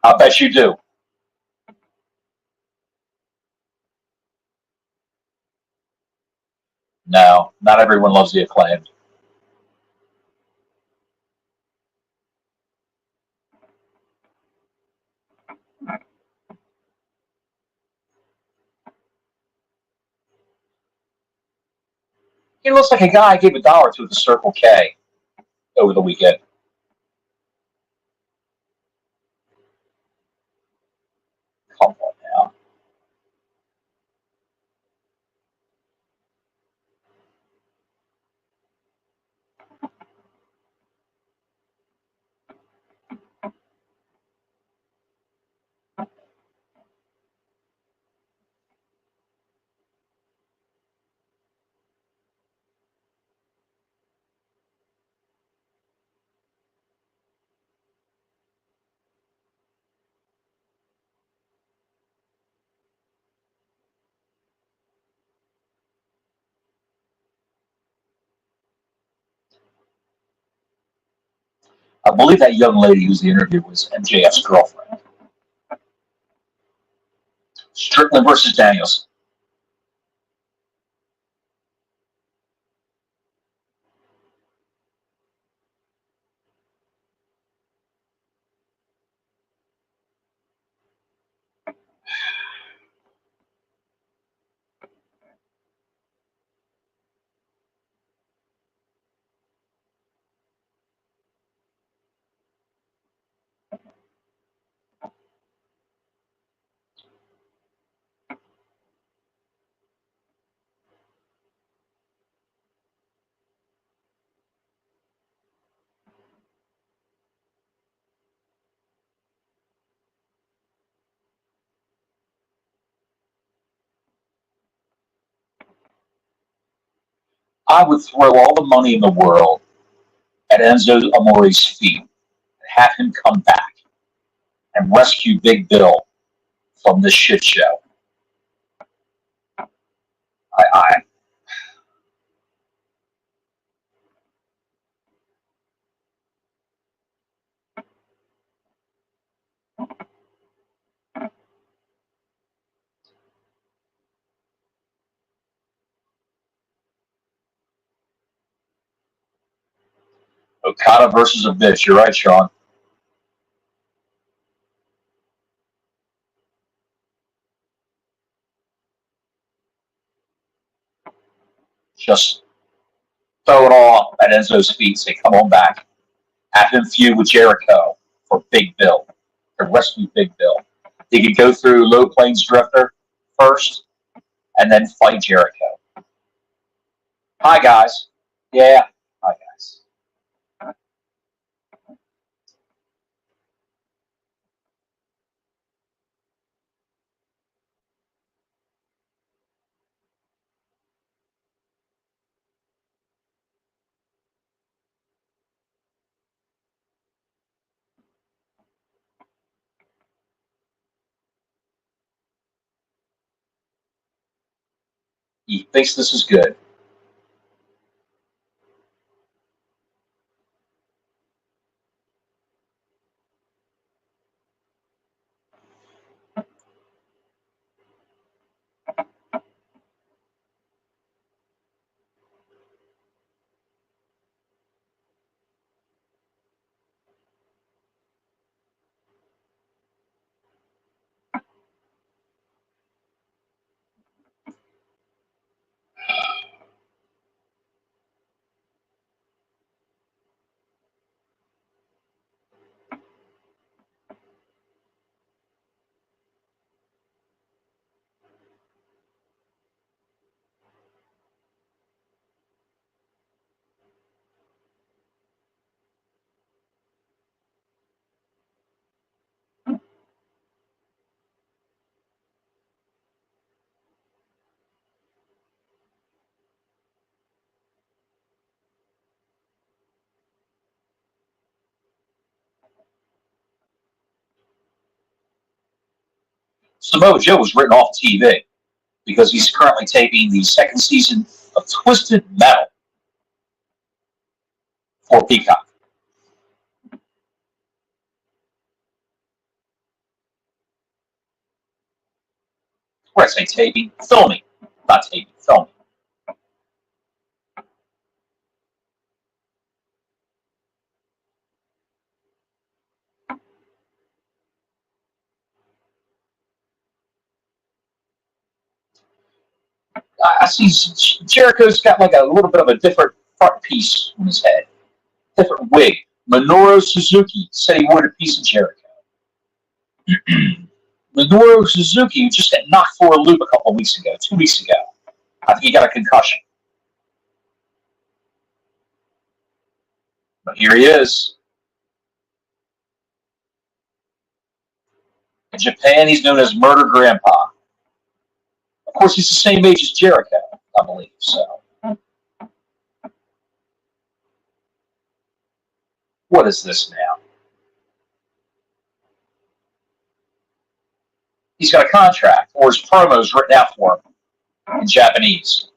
I bet you do. No, not everyone loves the Acclaimed. He looks like a guy I gave $1 to at the Circle K over the weekend. Come on now. I believe that young lady who's the interview was MJF's girlfriend. Strickland versus Daniels. I would throw all the money in the world at Enzo Amore's feet and have him come back and rescue Big Bill from this shit show. I Okada versus a bitch. You're right, Sean. Just throw it all at Enzo's feet. Say, come on back. Have him feud with Jericho for Big Bill. To rescue Big Bill. He could go through Low Plains Drifter first and then fight Jericho. Hi, guys. Yeah. Hi, guys. He thinks this is good. Samoa Joe was written off TV because he's currently taping the second season of Twisted Metal for Peacock. Where I say taping, filming, not taping, filming. I see Jericho's got like a little bit of a different front piece on his head, different wig. Minoru Suzuki said he wanted a piece of Jericho. Minoru Suzuki just got knocked for a loop a couple of weeks ago, 2 weeks ago. I think he got a concussion. But here he is. In Japan, he's known as Murder Grandpa. Of course, he's the same age as Jericho, I believe. So, what is this now? He's got a contract, or his promo's written out for him in Japanese.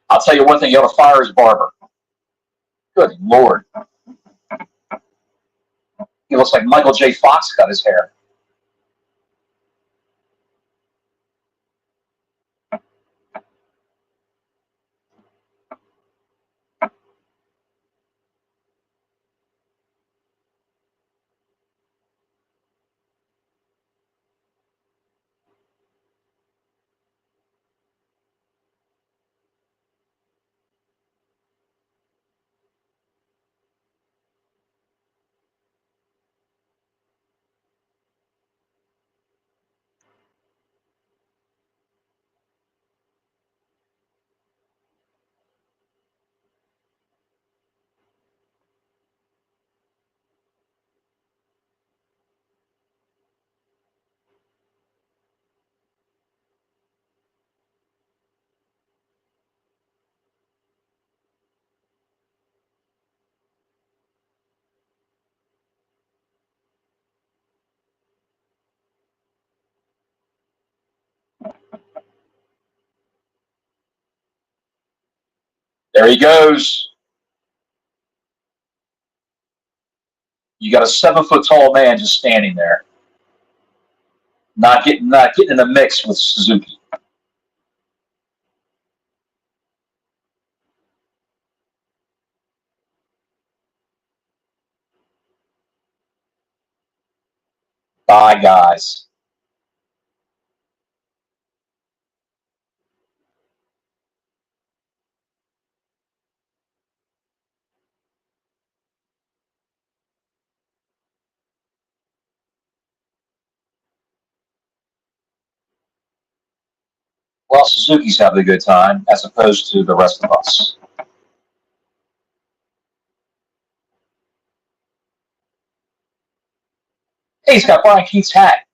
I'll tell you one thing: you ought to fire his barber. Good Lord. He looks like Michael J. Fox cut his hair. There he goes. You got a 7-foot tall man just standing there, not getting in the mix with Suzuki. Bye, guys. Well, Suzuki's having a good time as opposed to the rest of us. Hey, he's got Brian Keith's hat.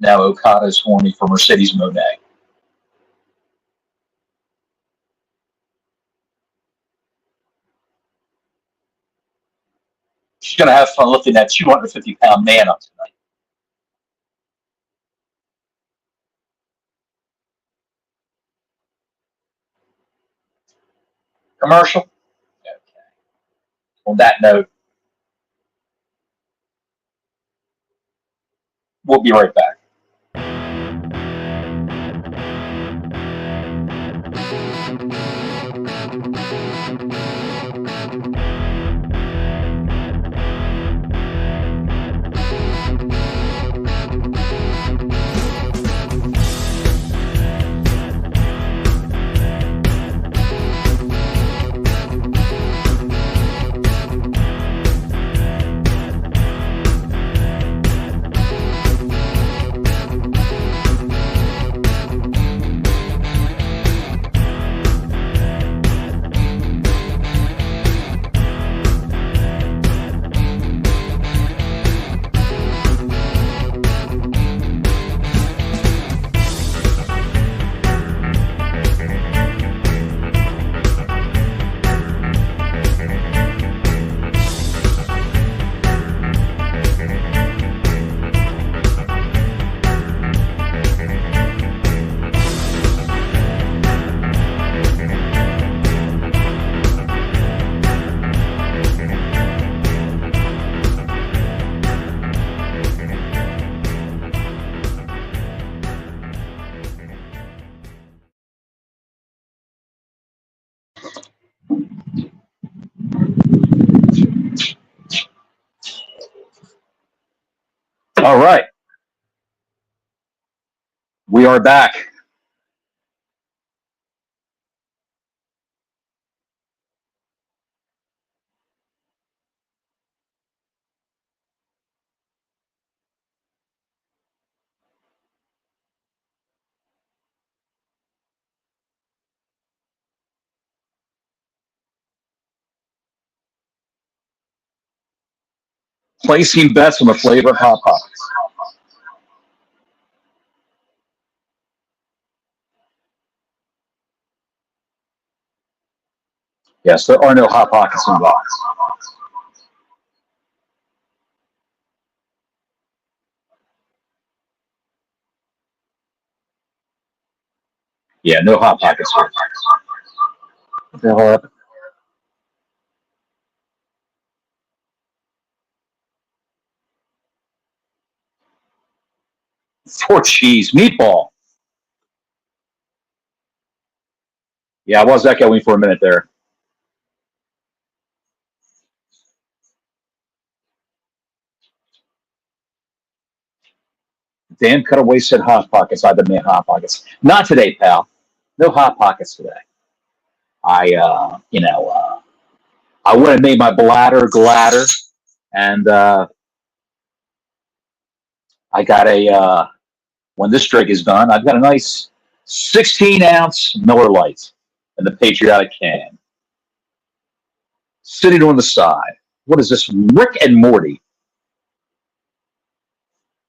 Now Okada's horny for Mercedes Monet. She's going to have fun lifting that 250-pound man up tonight. Commercial? Okay. On that note, we'll be right back. All right, we are back. Placing bets on the flavor of Hot Pockets. Yes, there are no Hot Pockets involved. Yeah, no Hot Pockets here. What the hell happened? Four cheese meatball. Yeah, I was echoing for a minute there. Dan Cutaway said Hot Pockets. I demand Hot Pockets. Not today, pal. No Hot Pockets today. I went and made my bladder gladder, and I got when this drink is done, I've got a nice 16-ounce Miller Lite in the patriotic can, sitting on the side. What is this? Rick and Morty,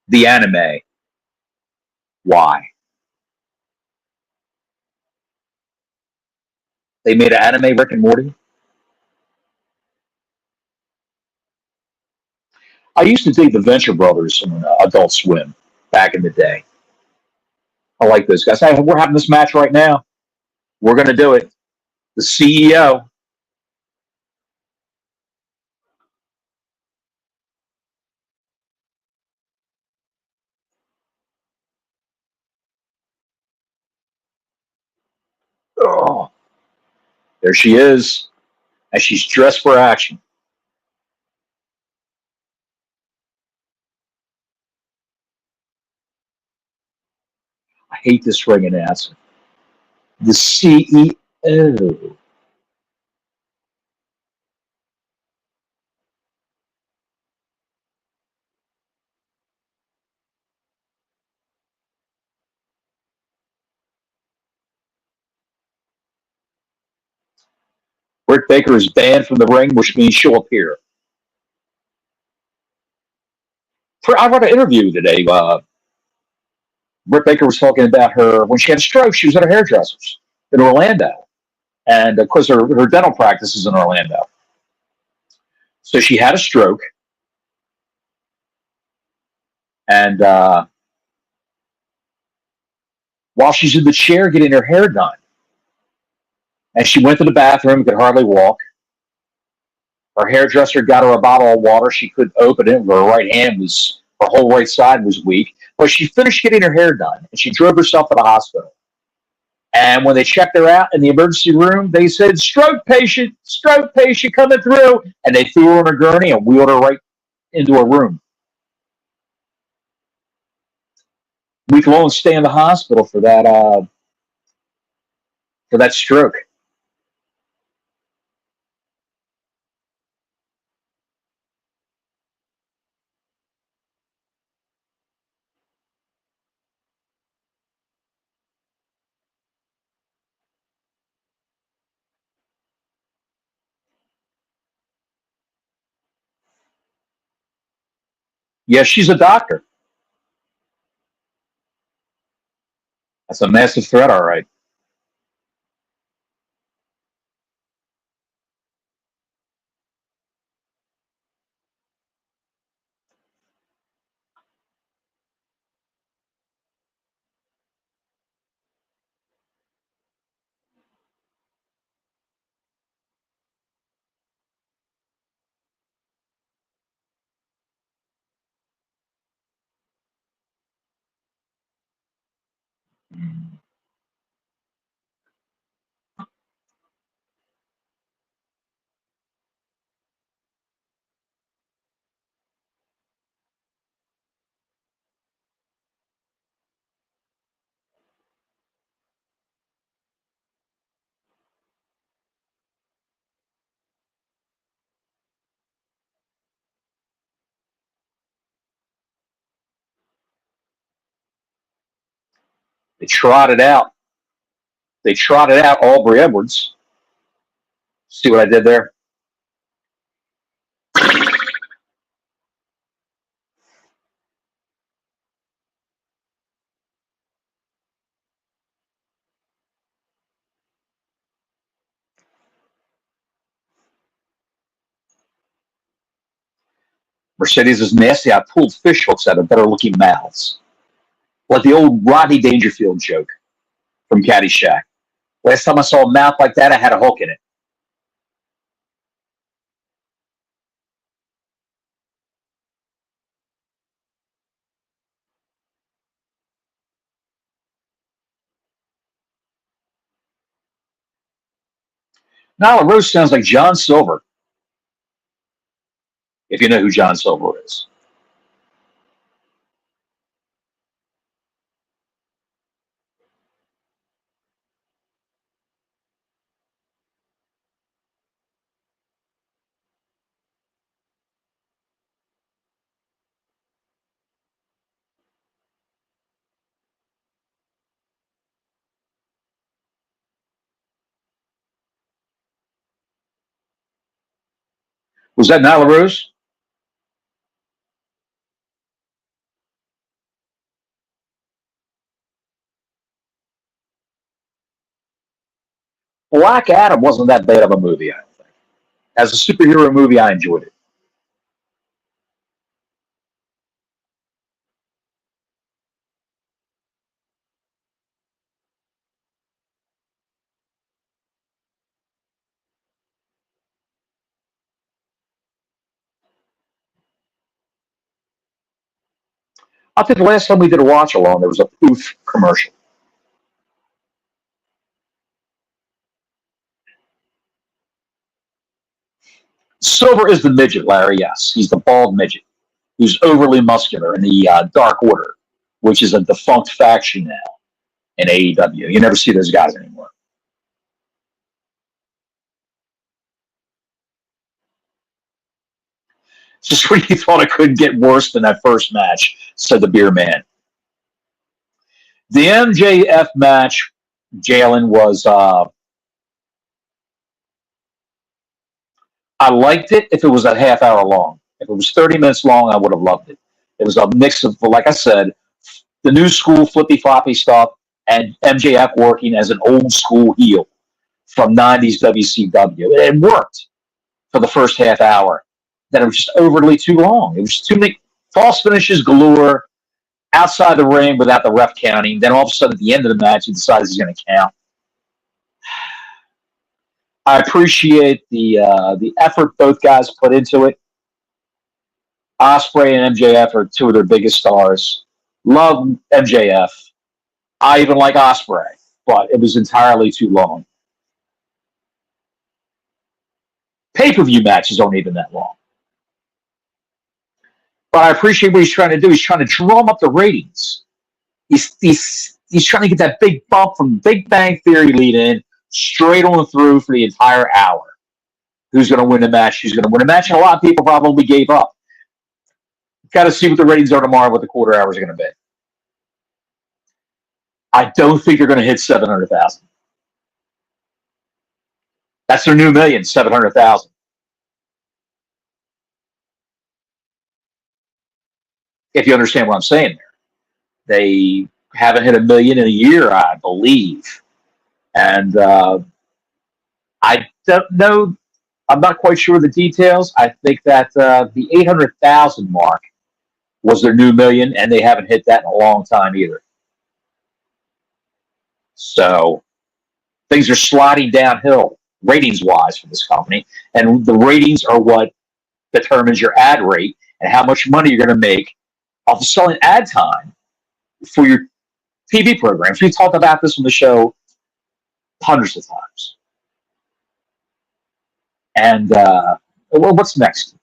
the anime. Why? They made an anime Rick and Morty? I used to dig the Venture Brothers on Adult Swim back in the day. I like those guys. Hey, we're having this match right now. We're going to do it. The CEO. Oh, there she is. And she's dressed for action. I hate this ring announcer. The CEO. Britt Baker is banned from the ring, which means she'll appear. I read an interview today. Britt Baker was talking about her when she had a stroke. She was at her hairdresser's in Orlando, and of course, her dental practice is in Orlando. So she had a stroke, and while she's in the chair getting her hair done, and she went to the bathroom, could hardly walk. Her hairdresser got her a bottle of water. She couldn't open it. Her right hand was, her whole right side was weak. But she finished getting her hair done, and she drove herself to the hospital. And when they checked her out in the emergency room, they said, stroke patient coming through. And they threw her on a gurney and wheeled her right into a room. We can only stay in the hospital for that stroke. Yeah, she's a doctor. That's a massive threat, all right. They trotted out. They trotted out Aubrey Edwards. See what I did there? Mercedes is nasty. I pulled fish hooks out of better looking mouths. Like the old Rodney Dangerfield joke from Caddyshack. Last time I saw a mouth like that, I had a hook in it. Nyla Rose sounds like John Silver, if you know who John Silver is. Was that Nyla Rose? Black Adam wasn't that bad of a movie, I don't think. As a superhero movie, I enjoyed it. I think the last time we did a watch along, there was a Poof commercial. Silver is the midget, Larry. Yes, he's the bald midget who's overly muscular in the Dark Order, which is a defunct faction now in AEW. You never see those guys anymore. Just when you thought it couldn't get worse than that first match, said the beer man. The MJF match, Jalen, was I liked it if it was a half hour long. If it was 30 minutes long, I would have loved it. It was a mix of, like I said, the new school flippy floppy stuff and MJF working as an old school heel from 90s WCW. It worked for the first half hour. Then it was just overly too long. It was too many false finishes galore outside the ring without the ref counting. Then all of a sudden at the end of the match, he decides he's going to count. I appreciate the effort both guys put into it. Ospreay and MJF are two of their biggest stars. Love MJF. I even like Ospreay, but it was entirely too long. Pay-per-view matches aren't even that long. But I appreciate what he's trying to do. He's trying to drum up the ratings. He's trying to get that big bump from Big Bang Theory lead in straight on through for the entire hour. Who's going to win the match? Who's going to win the match? And a lot of people probably gave up. Got to see what the ratings are tomorrow, what the quarter hours are going to be. I don't think they're going to hit 700,000. That's their new million, 700,000. If you understand what I'm saying there. They haven't hit 1 million in a year, I believe. And I don't know. I'm not quite sure of the details. I think that the 800,000 mark was their new million, and they haven't hit that in a long time either. So things are sliding downhill ratings-wise for this company, and the ratings are what determines your ad rate and how much money you're going to make off of selling ad time for your TV programs. We talked about this on the show hundreds of times. And well, what's next?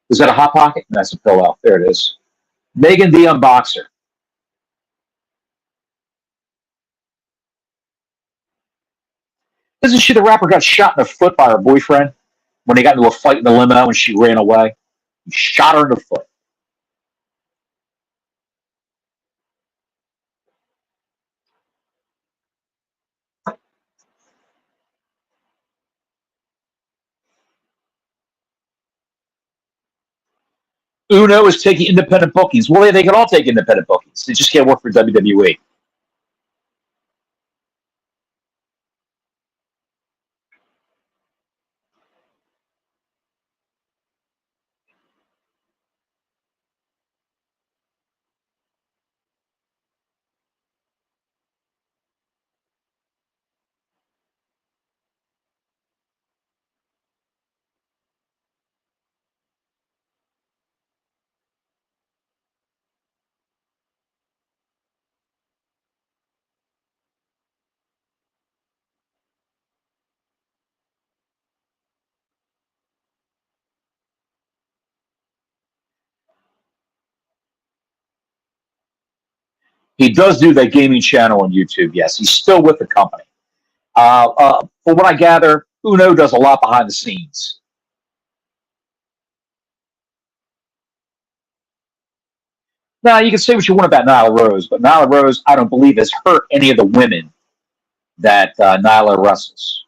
Is that a Hot Pocket? That's a pillow. There it is. Megan the Unboxer. Isn't she the rapper got shot in the foot by her boyfriend when they got into a fight in the limo and she ran away? He shot her in the foot. Uno is taking independent bookings. Well, they can all take independent bookings. They just can't work for WWE. He does do that gaming channel on YouTube. Yes, he's still with the company. From what I gather, Uno does a lot behind the scenes. Now, you can say what you want about Nyla Rose, but Nyla Rose, I don't believe, has hurt any of the women that Nyla wrestles.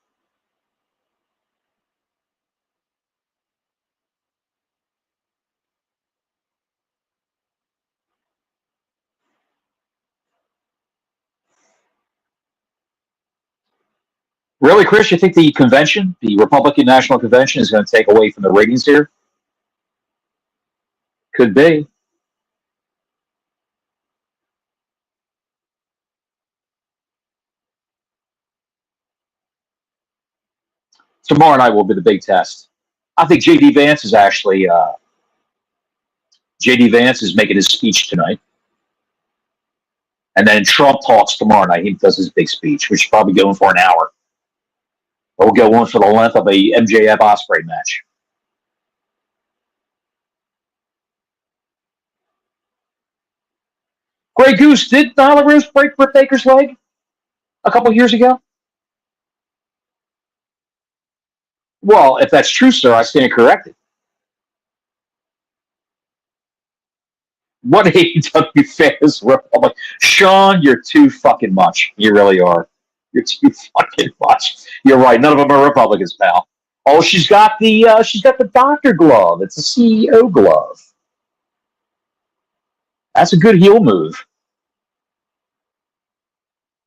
Really, Chris, you think the convention, the Republican National Convention, is going to take away from the ratings here? Could be. Tomorrow night will be the big test. I think JD Vance is actually JD Vance is making his speech tonight, and then Trump talks tomorrow night. He does his big speech, which is probably going for an hour. We'll go on for the length of a MJF Osprey match. Grey Goose, did Nyla Rose break Britt Baker's leg a couple years ago? Well, if that's true, sir, I stand corrected. What AEW fans Republic? Sean, you're too fucking much. You really are. You're too fucking much. You're right. None of them are Republicans, pal. Oh, she's got the doctor glove. It's a CEO glove. That's a good heel move.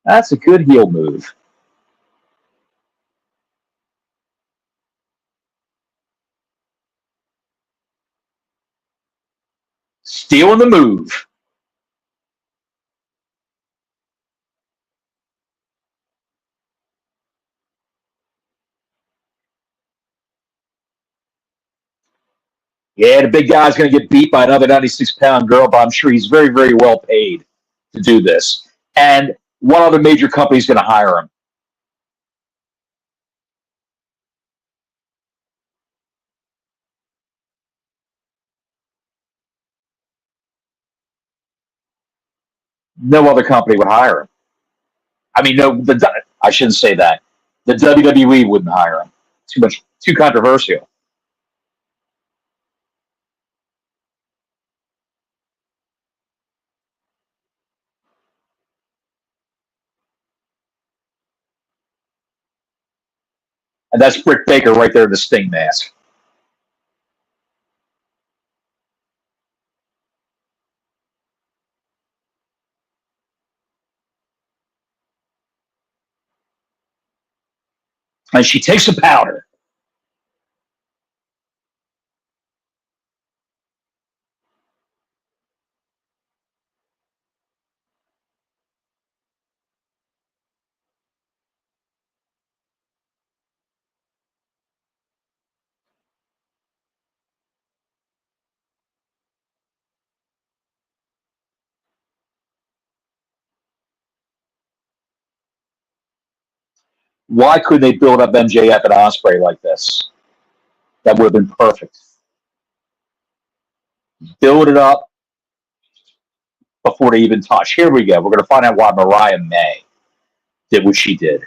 That's a good heel move. Stealing the move. Yeah, the big guy's going to get beat by another 96-pound girl, but I'm sure he's very, very well paid to do this. And what other major company is going to hire him? No other company would hire him. I mean, no, I shouldn't say that. The WWE wouldn't hire him. Too controversial. And that's Britt Baker right there in the Sting mask. And she takes a powder. Why couldn't they build up MJF and Osprey like this? That would have been perfect. Build it up before they even touch. Here we go. We're going to find out why Mariah May did what she did.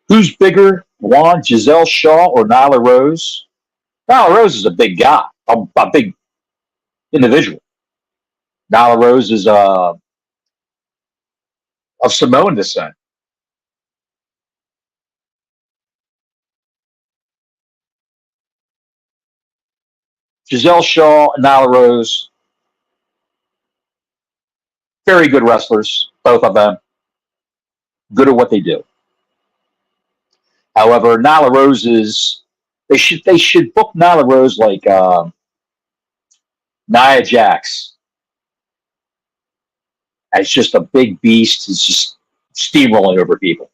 Who's bigger, One, Giselle Shaw or Nyla Rose. Nyla Rose is a big guy, a big individual. Nyla Rose is of Samoan descent. Giselle Shaw and Nyla Rose, very good wrestlers, both of them. Good at what they do. However, Nyla Rose is they should book Nyla Rose like Nia Jax. It's just a big beast. It's just steamrolling over people.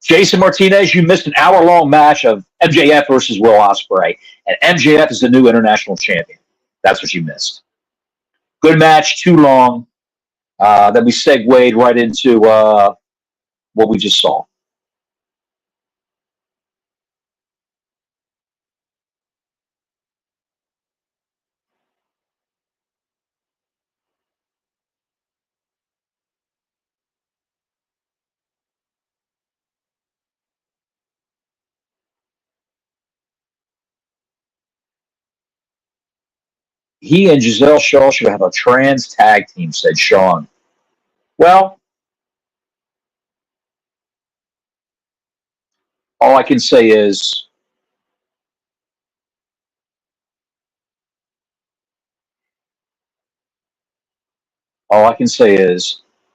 Jason Martinez, you missed an hour-long match of MJF versus Will Ospreay, and MJF is the new international champion. That's what you missed. Good match, too long. Then we segued right into what we just saw. He and Giselle Shaw should have a trans tag team, said Sean. Well, all I can say is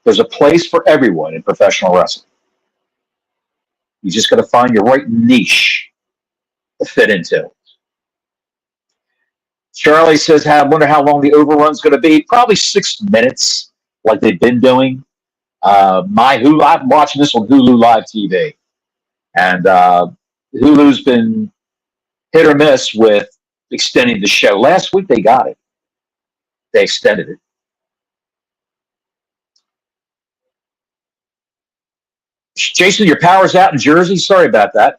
there's a place for everyone in professional wrestling. You just got to find your right niche to fit into. Charlie says, I wonder how long the overrun's going to be. Probably 6 minutes, like they've been doing. I'm watching this on Hulu Live TV. And Hulu's been hit or miss with extending the show. Last week they got it. They extended it. Jason, your power's out in Jersey. Sorry about that.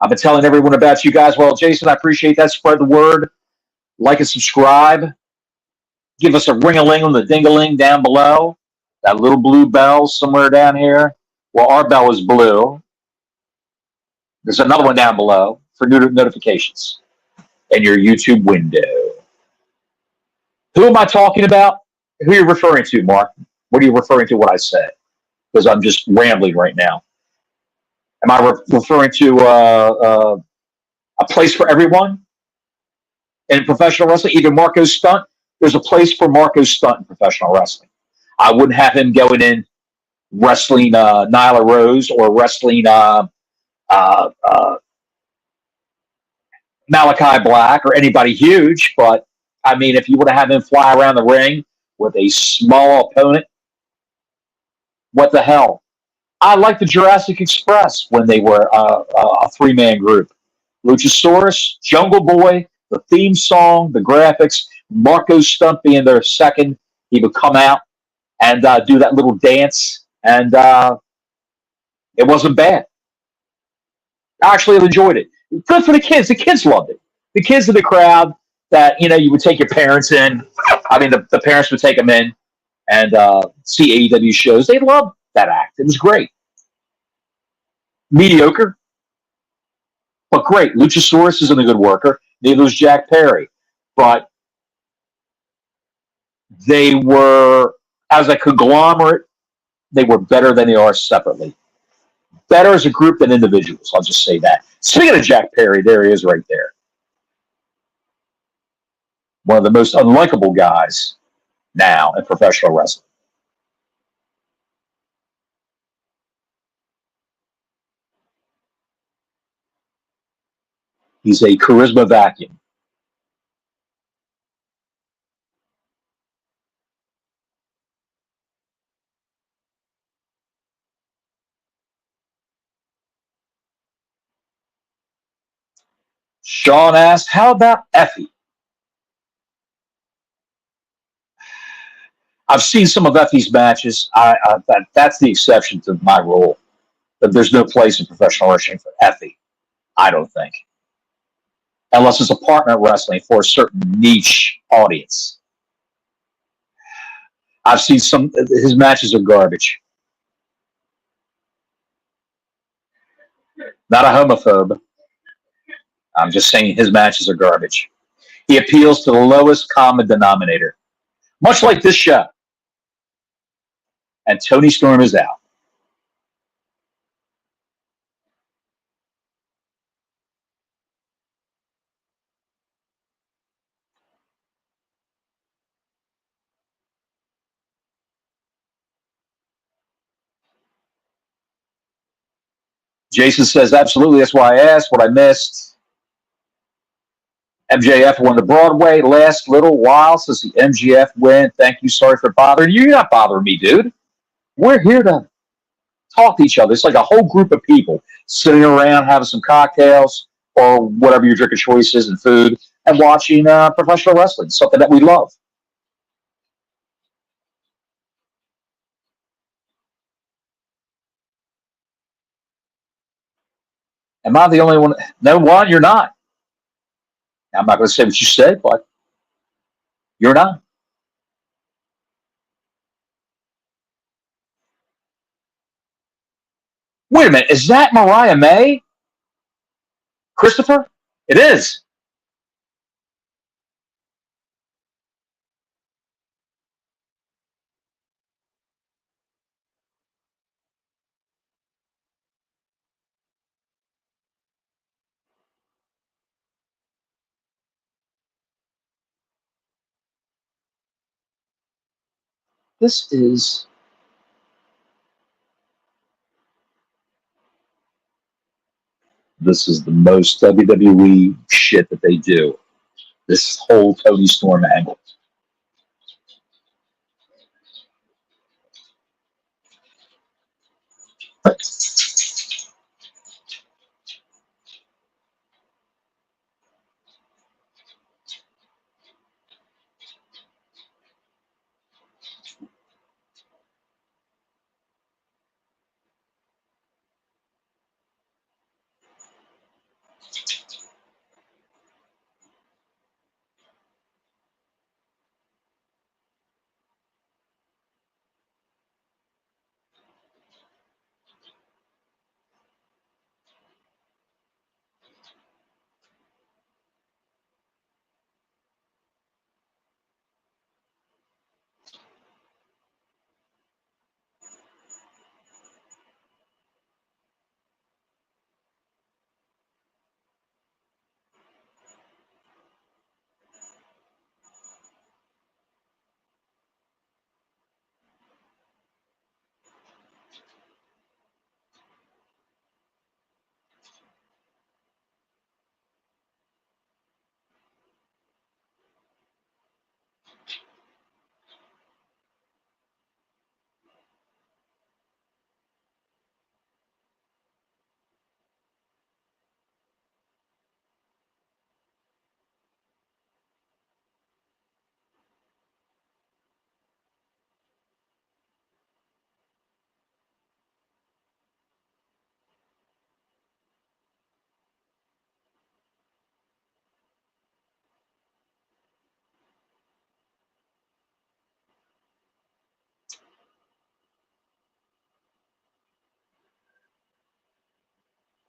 I've been telling everyone about you guys. Well, Jason, I appreciate that. Spread the word. Like and subscribe. Give us a ring-a-ling on the ding-a-ling down below. That little blue bell somewhere down here. Well, our bell is blue. There's another one down below for notifications in your YouTube window. Who am I talking about? Who are you referring to, Mark? What are you referring to what I said? Because I'm just rambling right now. Am I referring to a place for everyone in professional wrestling? Even Marco Stunt? There's a place for Marco Stunt in professional wrestling. I wouldn't have him going in wrestling Nyla Rose or wrestling Malachi Black or anybody huge, but I mean, if you want to have him fly around the ring with a small opponent, what the hell? I like the Jurassic Express when they were a three-man group. Luchasaurus, Jungle Boy, the theme song, the graphics, Marco Stunt being their second. He would come out and do that little dance, and it wasn't bad. I actually enjoyed it. Good for the kids. The kids loved it. The kids in the crowd that, you would take your parents in. I mean, the parents would take them in and see AEW shows. They loved that act. It was great. Mediocre, but great. Luchasaurus isn't a good worker. Neither was Jack Perry. But they were, as a conglomerate, they were better than they are separately. Better as a group than individuals. I'll just say that. Speaking of Jack Perry, there he is right there. One of the most unlikable guys now in professional wrestling. He's a charisma vacuum. Sean asked, how about Effie? I've seen some of Effie's matches. That's the exception to my rule. But there's no place in professional wrestling for Effie, I don't think. unless it's a partner wrestling for a certain niche audience. I've seen some, his matches are garbage. Not a homophobe. I'm just saying his matches are garbage. He appeals to the lowest common denominator, much like this show. And Toni Storm is out. Jason says, absolutely, that's why I asked what I missed. MJF won the Broadway last little while since the MJF win. Thank you. Sorry for bothering you. You're not bothering me, dude. We're here to talk to each other. It's like a whole group of people sitting around having some cocktails or whatever your drink of choice is and food and watching professional wrestling, something that we love. Am I the only one? No, one, you're not. I'm not going to say what you said, but you're not. Wait a minute. Is that Mariah May? Christopher? It is. This is the most WWE shit that they do. This whole Toni Storm angle.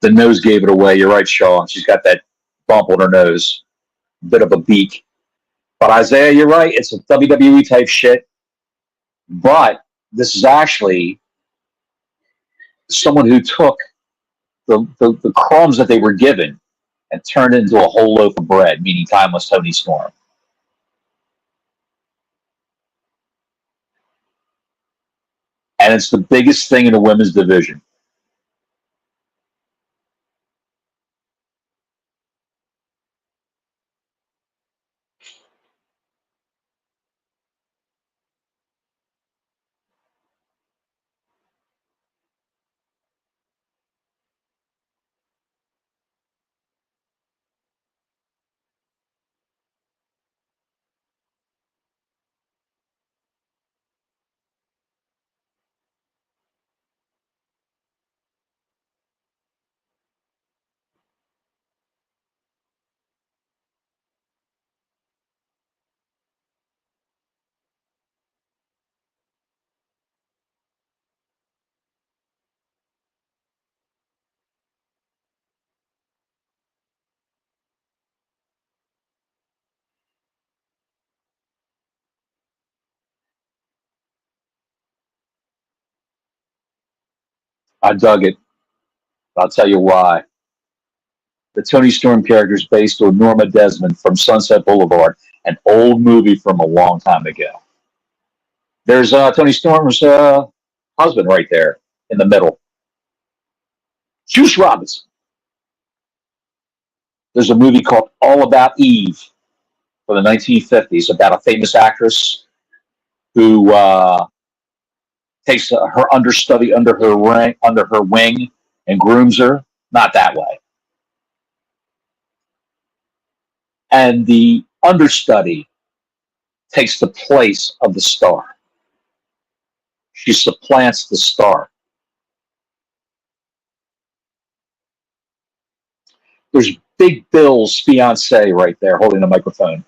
The nose gave it away. You're right, Sean. She's got that bump on her nose, bit of a beak. But Isaiah, you're right. It's a WWE type shit. But this is actually someone who took the crumbs that they were given and turned it into a whole loaf of bread, meaning timeless Toni Storm. And it's the biggest thing in the women's division. I dug it. I'll tell you why. The Toni Storm character is based on Norma Desmond from Sunset Boulevard, an old movie from a long time ago. There's Toni Storm's husband right there in the middle. Juice Robinson. There's a movie called All About Eve from the 1950s about a famous actress who takes her understudy under her wing, and grooms her. Not that way. And the understudy takes the place of the star. She supplants the star. There's Big Bill's fiance right there holding the microphone.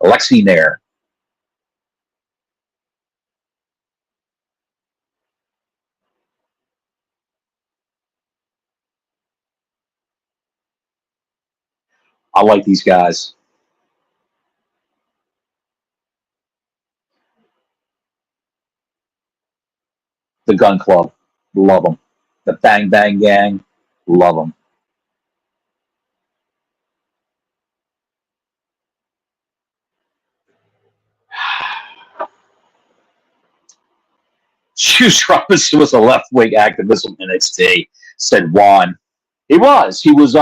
Alexi Nair. I like these guys. The Gun Club. Love them. The Bang Bang Gang. Love them. Juice Robinson was a left-wing activist in NXT, said Juan. He was. He was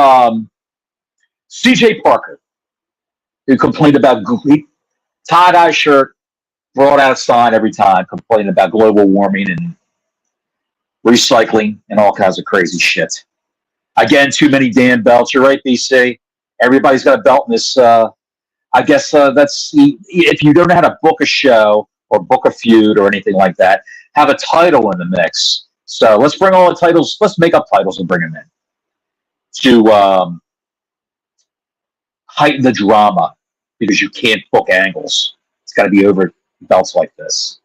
C.J. Parker, who complained about tie-dye shirt, brought out a sign every time, complaining about global warming and recycling and all kinds of crazy shit. Again, too many damn belts. You're right, BC. Everybody's got a belt in this. I guess that's if you don't know how to book a show or book a feud or anything like that, have a title in the mix. So let's bring all the titles. Let's make up titles and bring them in to heighten the drama because you can't book angles. It's got to be over belts like this.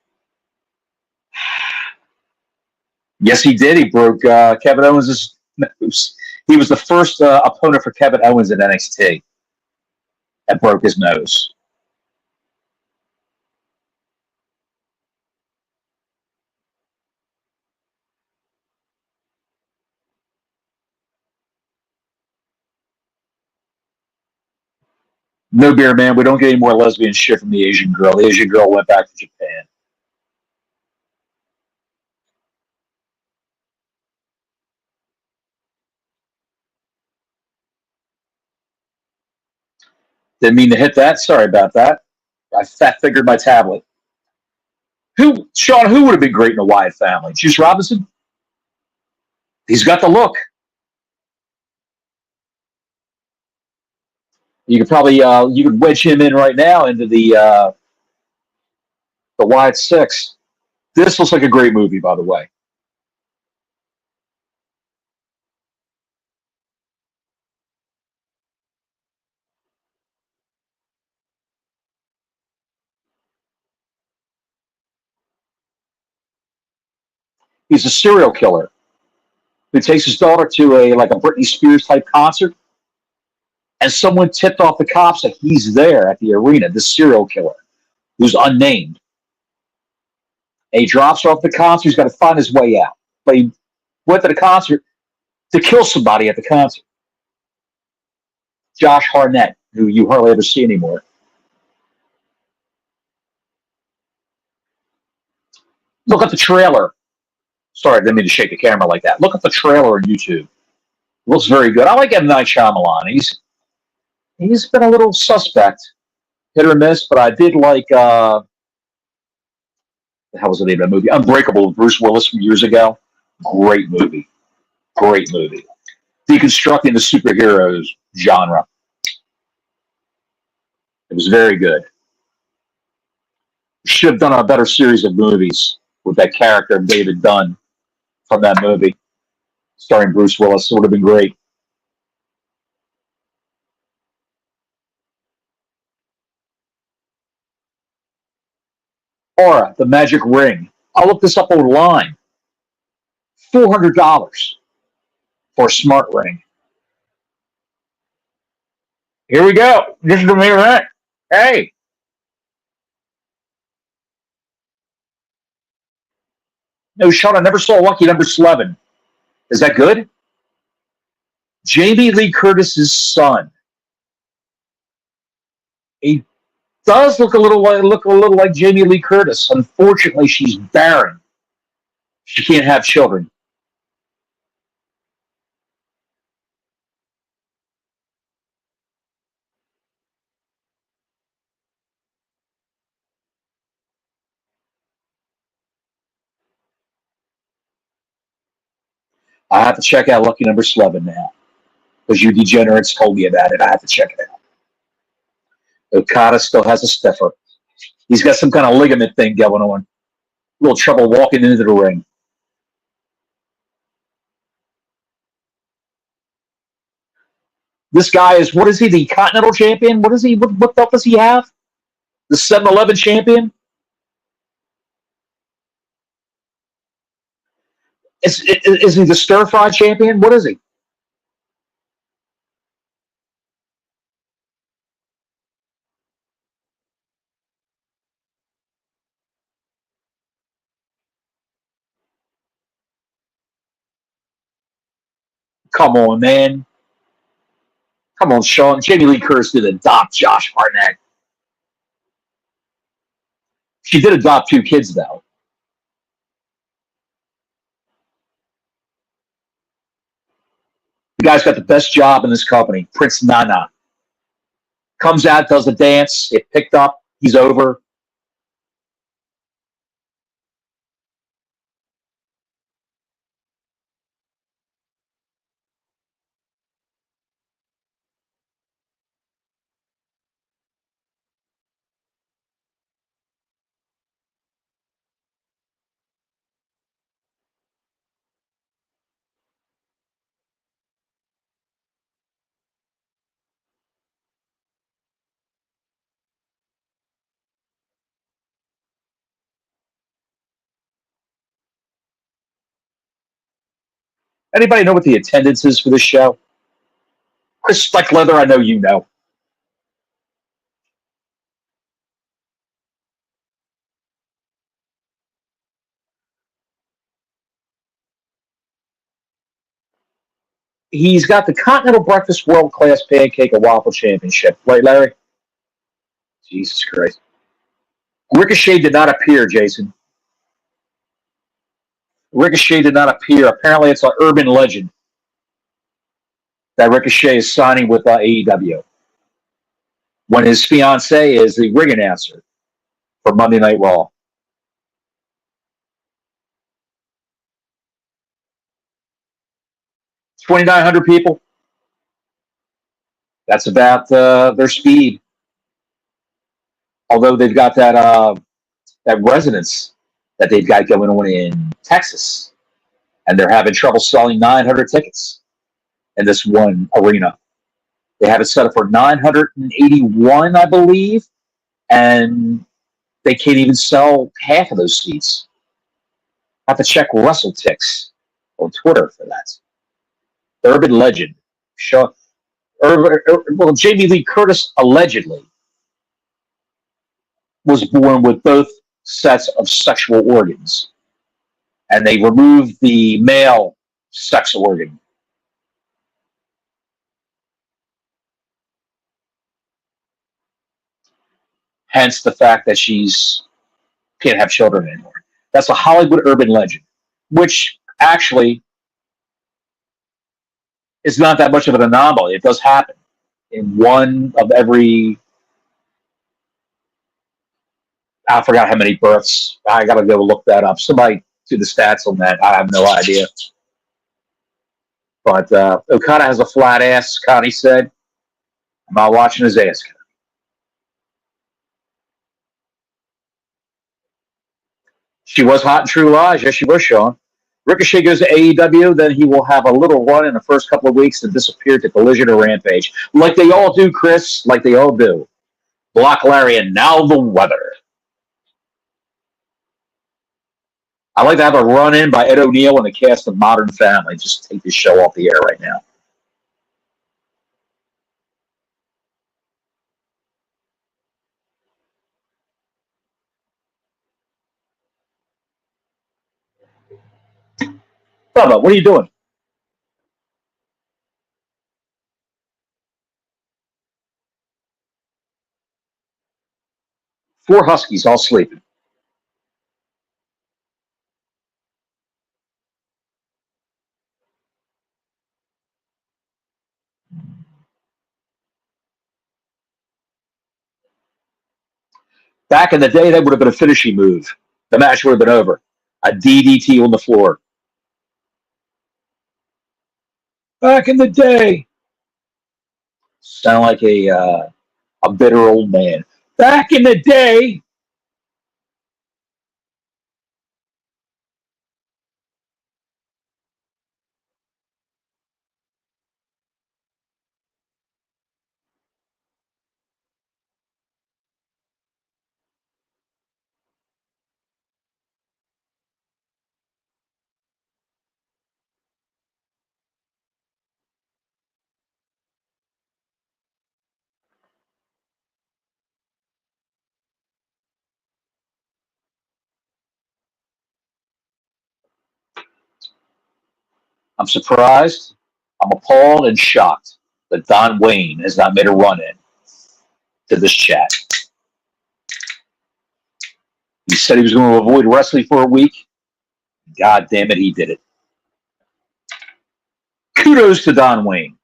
Yes, he did. He broke Kevin Owens' nose. He was the first opponent for Kevin Owens in NXT that broke his nose. No beer, man. We don't get any more lesbian shit from the Asian girl. The Asian girl went back to Japan. Didn't mean to hit that. Sorry about that. I fat fingered my tablet. Sean, who would have been great in a Wyatt family? Juice Robinson? He's got the look. You could probably you could wedge him in right now into the Wyatt Six. This looks like a great movie, by the way. He's a serial killer who takes his daughter to a Britney Spears type concert, and someone tipped off the cops that he's there at the arena. This serial killer who's unnamed. And he drops her off the concert. He's got to find his way out. But he went to the concert to kill somebody at the concert. Josh Hartnett, who you hardly ever see anymore. Look at the trailer. Sorry, I didn't mean to shake the camera like that. Look at the trailer on YouTube. It looks very good. I like M. Night Shyamalan. He's been a little suspect, hit or miss, but I did like the hell was the name of that movie? Unbreakable with Bruce Willis from years ago. Great movie. Great movie. Deconstructing the superheroes genre. It was very good. Should have done a better series of movies with that character of David Dunn from that movie, starring Bruce Willis. It would have been great. Aura, the magic ring. I'll look this up online. $400 for a smart ring. Here we go. This is the main event. Hey. No, Sean, I never saw Lucky Number 11. Is that good? Jamie Lee Curtis's son. He does look a little like Jamie Lee Curtis. Unfortunately, she's barren. She can't have children. I have to check out Lucky Number 11 now because you degenerates told me about it. I have to check it out. Okada still has a stiffer. He's got some kind of ligament thing going on. A little trouble walking into the ring. This guy is, what is he, the Continental Champion? What is he? What belt does he have? The 7-Eleven Champion? Is he the Stir Fry Champion? What is he? Come on, man. Come on, Sean. Jamie Lee Curtis did adopt Josh Hartnett. She did adopt 2 kids, though. The guy's got the best job in this company, Prince Nana. Comes out, does the dance, it picked up, he's over. Anybody know what the attendance is for this show? Chris Leather, I know you know. He's got the Continental Breakfast World Class Pancake and Waffle Championship. Right, Larry? Jesus Christ. Ricochet did not appear, Jason. Ricochet did not appear. Apparently, it's an urban legend that Ricochet is signing with AEW when his fiancee is the ring announcer for Monday Night Raw. 2,900 people. That's about their speed. Although they've got that resonance that they've got going on in Texas, and they're having trouble selling 900 tickets in this one arena. They have it set up for 981, I believe, and they can't even sell half of those seats. I have to check WrestleTix on Twitter for that. Urban legend. Well, Jamie Lee Curtis allegedly was born with both sets of sexual organs, and they removed the male sex organ. Hence the fact that she's can't have children anymore. That's a Hollywood urban legend, which actually is not that much of an anomaly. It does happen in one of every. I forgot how many births. I got to go look that up. Somebody do the stats on that. I have no idea. But Okada has a flat ass, Connie said. I'm not watching his ass. She was hot and true lies. Yes, she was, Sean. Ricochet goes to AEW, then he will have a little run in the first couple of weeks and disappear to Collision or Rampage. Like they all do, Chris. Like they all do. Block Larry, and now the weather. I like to have a run in by Ed O'Neill and the cast of Modern Family. Just take this show off the air right now. Bubba, what are you doing? Four huskies all sleeping. Back in the day, that would have been a finishing move. The match would have been over. A DDT on the floor. Back in the day. Sound like a bitter old man. Back in the day. I'm surprised. I'm appalled and shocked that Don Wayne has not made a run in to this chat. He said he was going to avoid wrestling for a week. God damn it, he did it. Kudos to Don Wayne.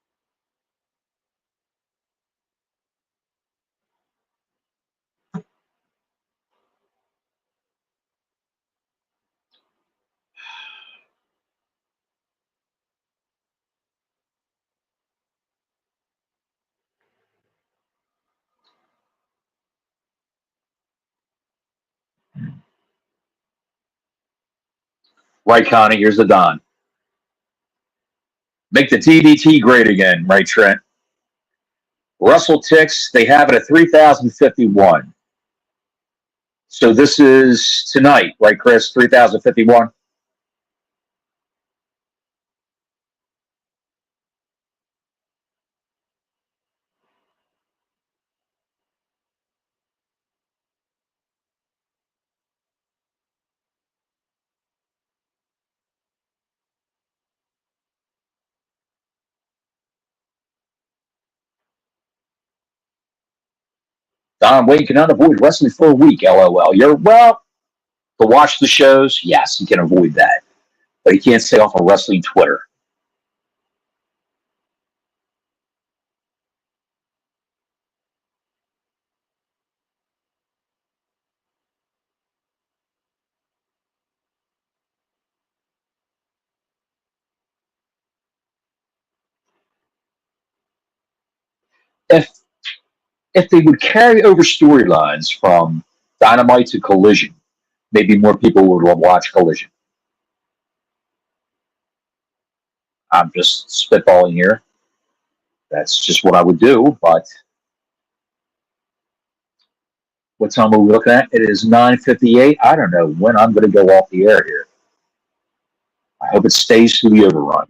Right, Connie, here's the Don. Make the DDT great again, right, Trent? Russell Ticks, they have it at 3,051. So this is tonight, right, Chris? 3,051. Don Wayne cannot avoid wrestling for a week, LOL. You're, well, to watch the shows, yes, he can avoid that. But he can't stay off of wrestling Twitter. If they would carry over storylines from Dynamite to Collision, maybe more people would watch Collision. I'm just spitballing here. That's just what I would do. But what time are we looking at? It is 9:58. I don't know when I'm going to go off the air here. I hope it stays through the overrun.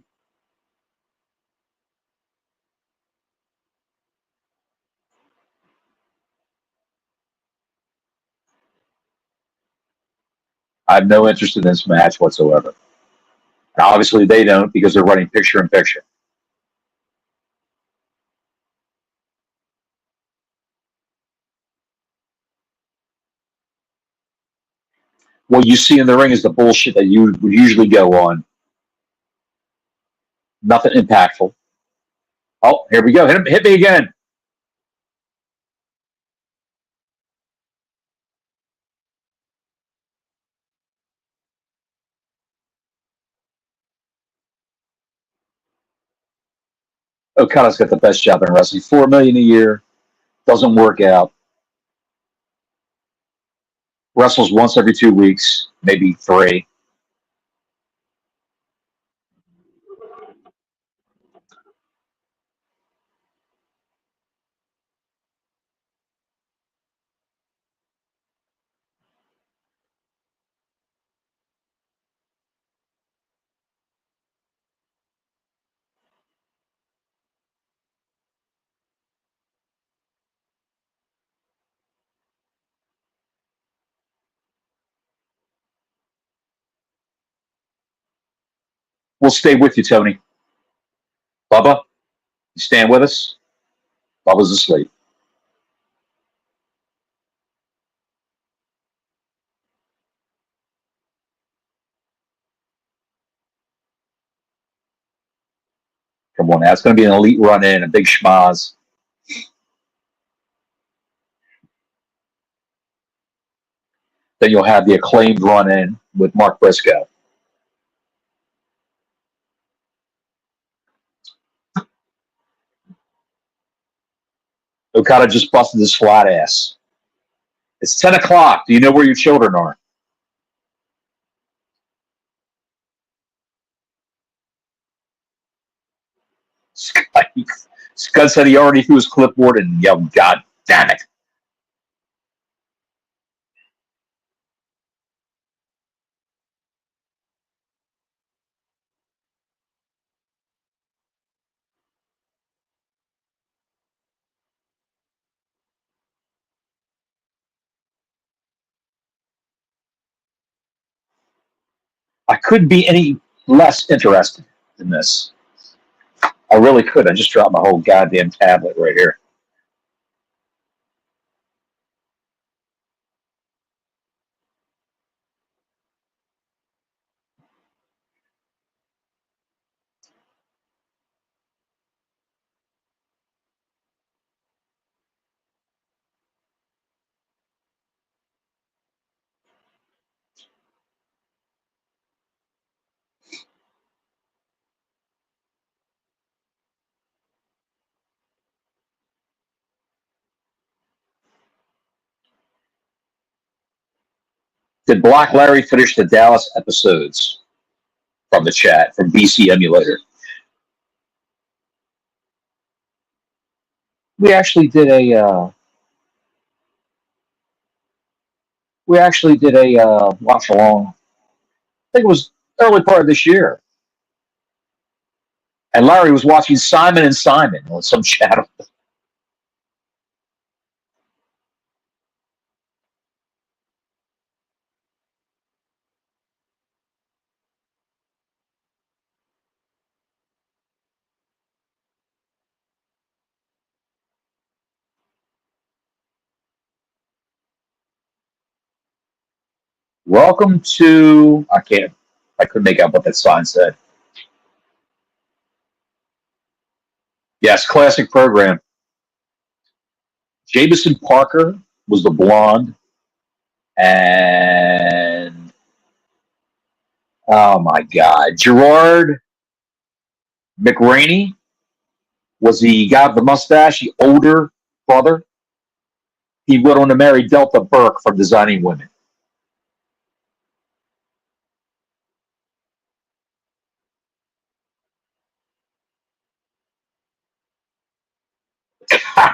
I have no interest in this match whatsoever. And obviously, they don't because they're running picture in picture. What you see in the ring is the bullshit that you would usually go on. Nothing impactful. Oh, here we go. Hit me again. Okada's got the best job in wrestling. $4 million a year doesn't work out. Wrestles once every 2 weeks, maybe three. We'll stay with you, Tony. Bubba, you stand with us? Bubba's asleep. Come on now. It's going to be an elite run in, a big schmaz. Then you'll have the acclaimed run in with Mark Briscoe. Okada just busted his flat ass. It's 10 o'clock. Do you know where your children are? Scud said he already threw his clipboard and yelled, God damn it. I couldn't be any less interested in this. I really could. I just dropped my whole goddamn tablet right here. Did Black Larry finish the Dallas episodes? From the chat, from BC Emulator. We actually did a watch-along. I think it was early part of this year. And Larry was watching Simon and Simon on some channel. Welcome to, I couldn't make out what that sign said. Yes, classic program. Jameson Parker was the blonde. And, oh my God, Gerard McRaney was the guy with the mustache, the older brother. He went on to marry Delta Burke from Designing Women.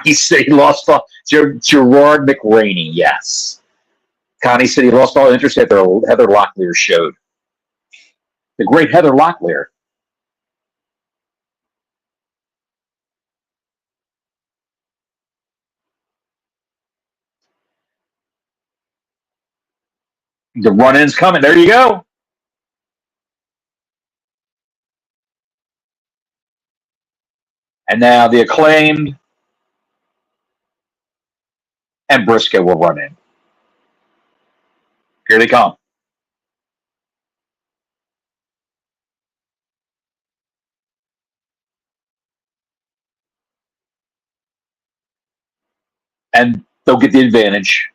He said he lost all, Gerard McRaney, yes. Connie said he lost all interest after Heather Locklear showed. The great Heather Locklear. The run-in's coming. There you go. And now the acclaimed and Briscoe will run in. Here they come. And they'll get the advantage.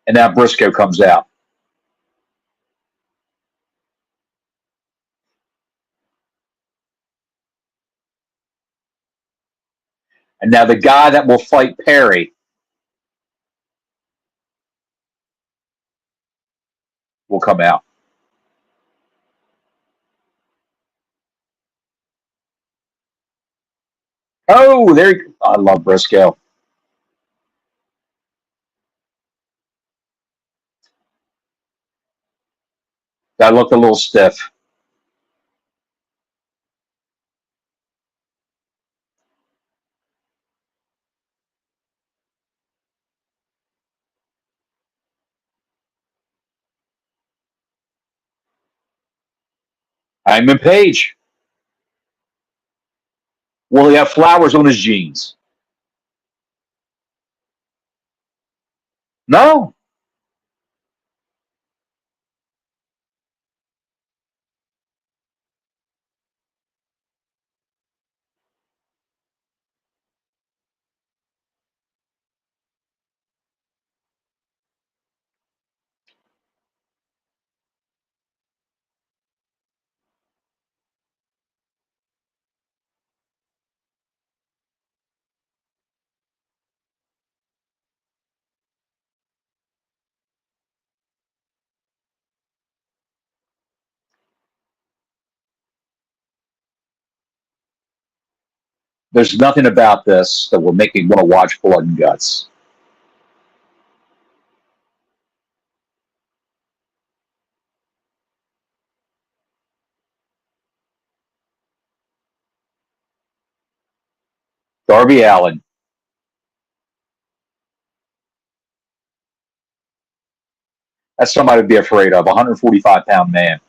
And now Briscoe comes out. And now the guy that will fight Perry will come out. Oh, there. I love Briscoe. That looked a little stiff. Hangman Page. Will he have flowers on his jeans? No. There's nothing about this that will make me want to watch Blood and Guts. Darby Allin. That's somebody to be afraid of. 145-pound man.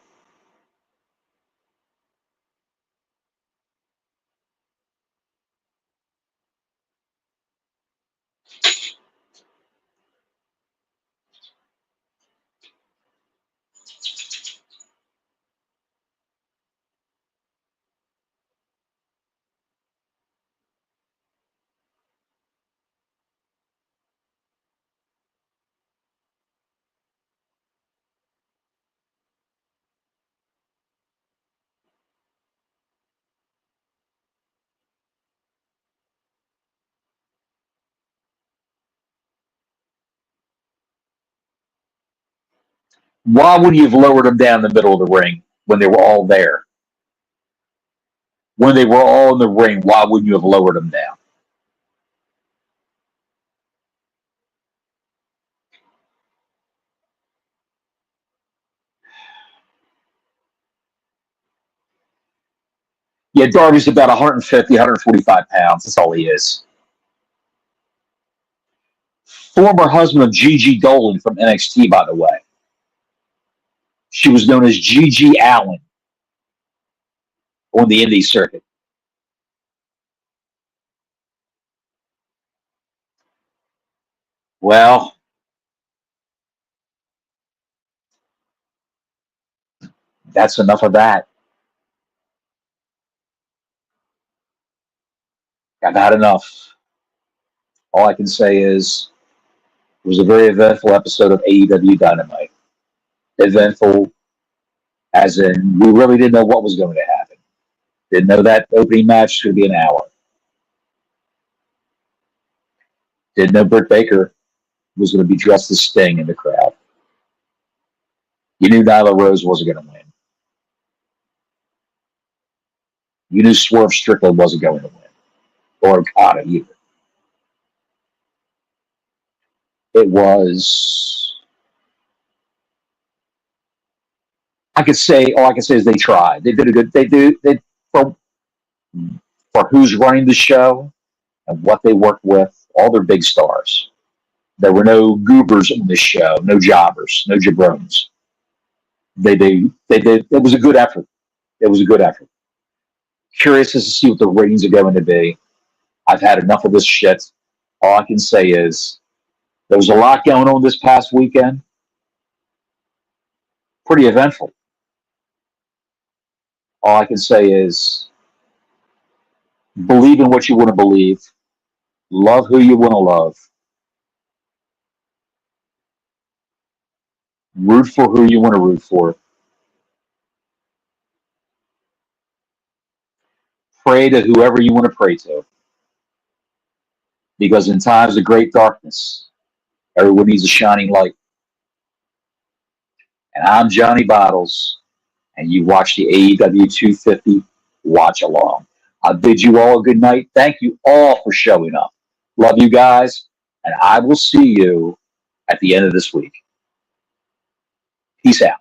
Why wouldn't you have lowered them down the middle of the ring when they were all there? When they were all in the ring, why wouldn't you have lowered them down? Yeah, Darby's about 150, 145 pounds. That's all he is. Former husband of Gigi Dolan from NXT, by the way. She was known as Gigi Allen on the indie circuit. Well, that's enough of that. I've had enough. All I can say is it was a very eventful episode of AEW Dynamite. Eventful, as in we really didn't know what was going to happen. Didn't know that opening match was going to be an hour. Didn't know Britt Baker was going to be dressed as Sting in the crowd. You knew Nyla Rose wasn't going to win. You knew Swerve Strickland wasn't going to win. Or Okada either. It was... all I can say is they tried. They did a good... They for who's running the show and what they worked with, all their big stars. There were no goobers on this show, no jobbers, no jabrones. They did. It was a good effort. It was a good effort. Curious as to see what the ratings are going to be. I've had enough of this shit. All I can say is there was a lot going on this past weekend. Pretty eventful. All I can say is believe in what you want to believe. Love who you want to love. Root for who you want to root for. Pray to whoever you want to pray to. Because in times of great darkness, everyone needs a shining light. And I'm Johnny Bottles, and you watch the AEW 250 Watch Along. I bid you all a good night. Thank you all for showing up. Love you guys, and I will see you at the end of this week. Peace out.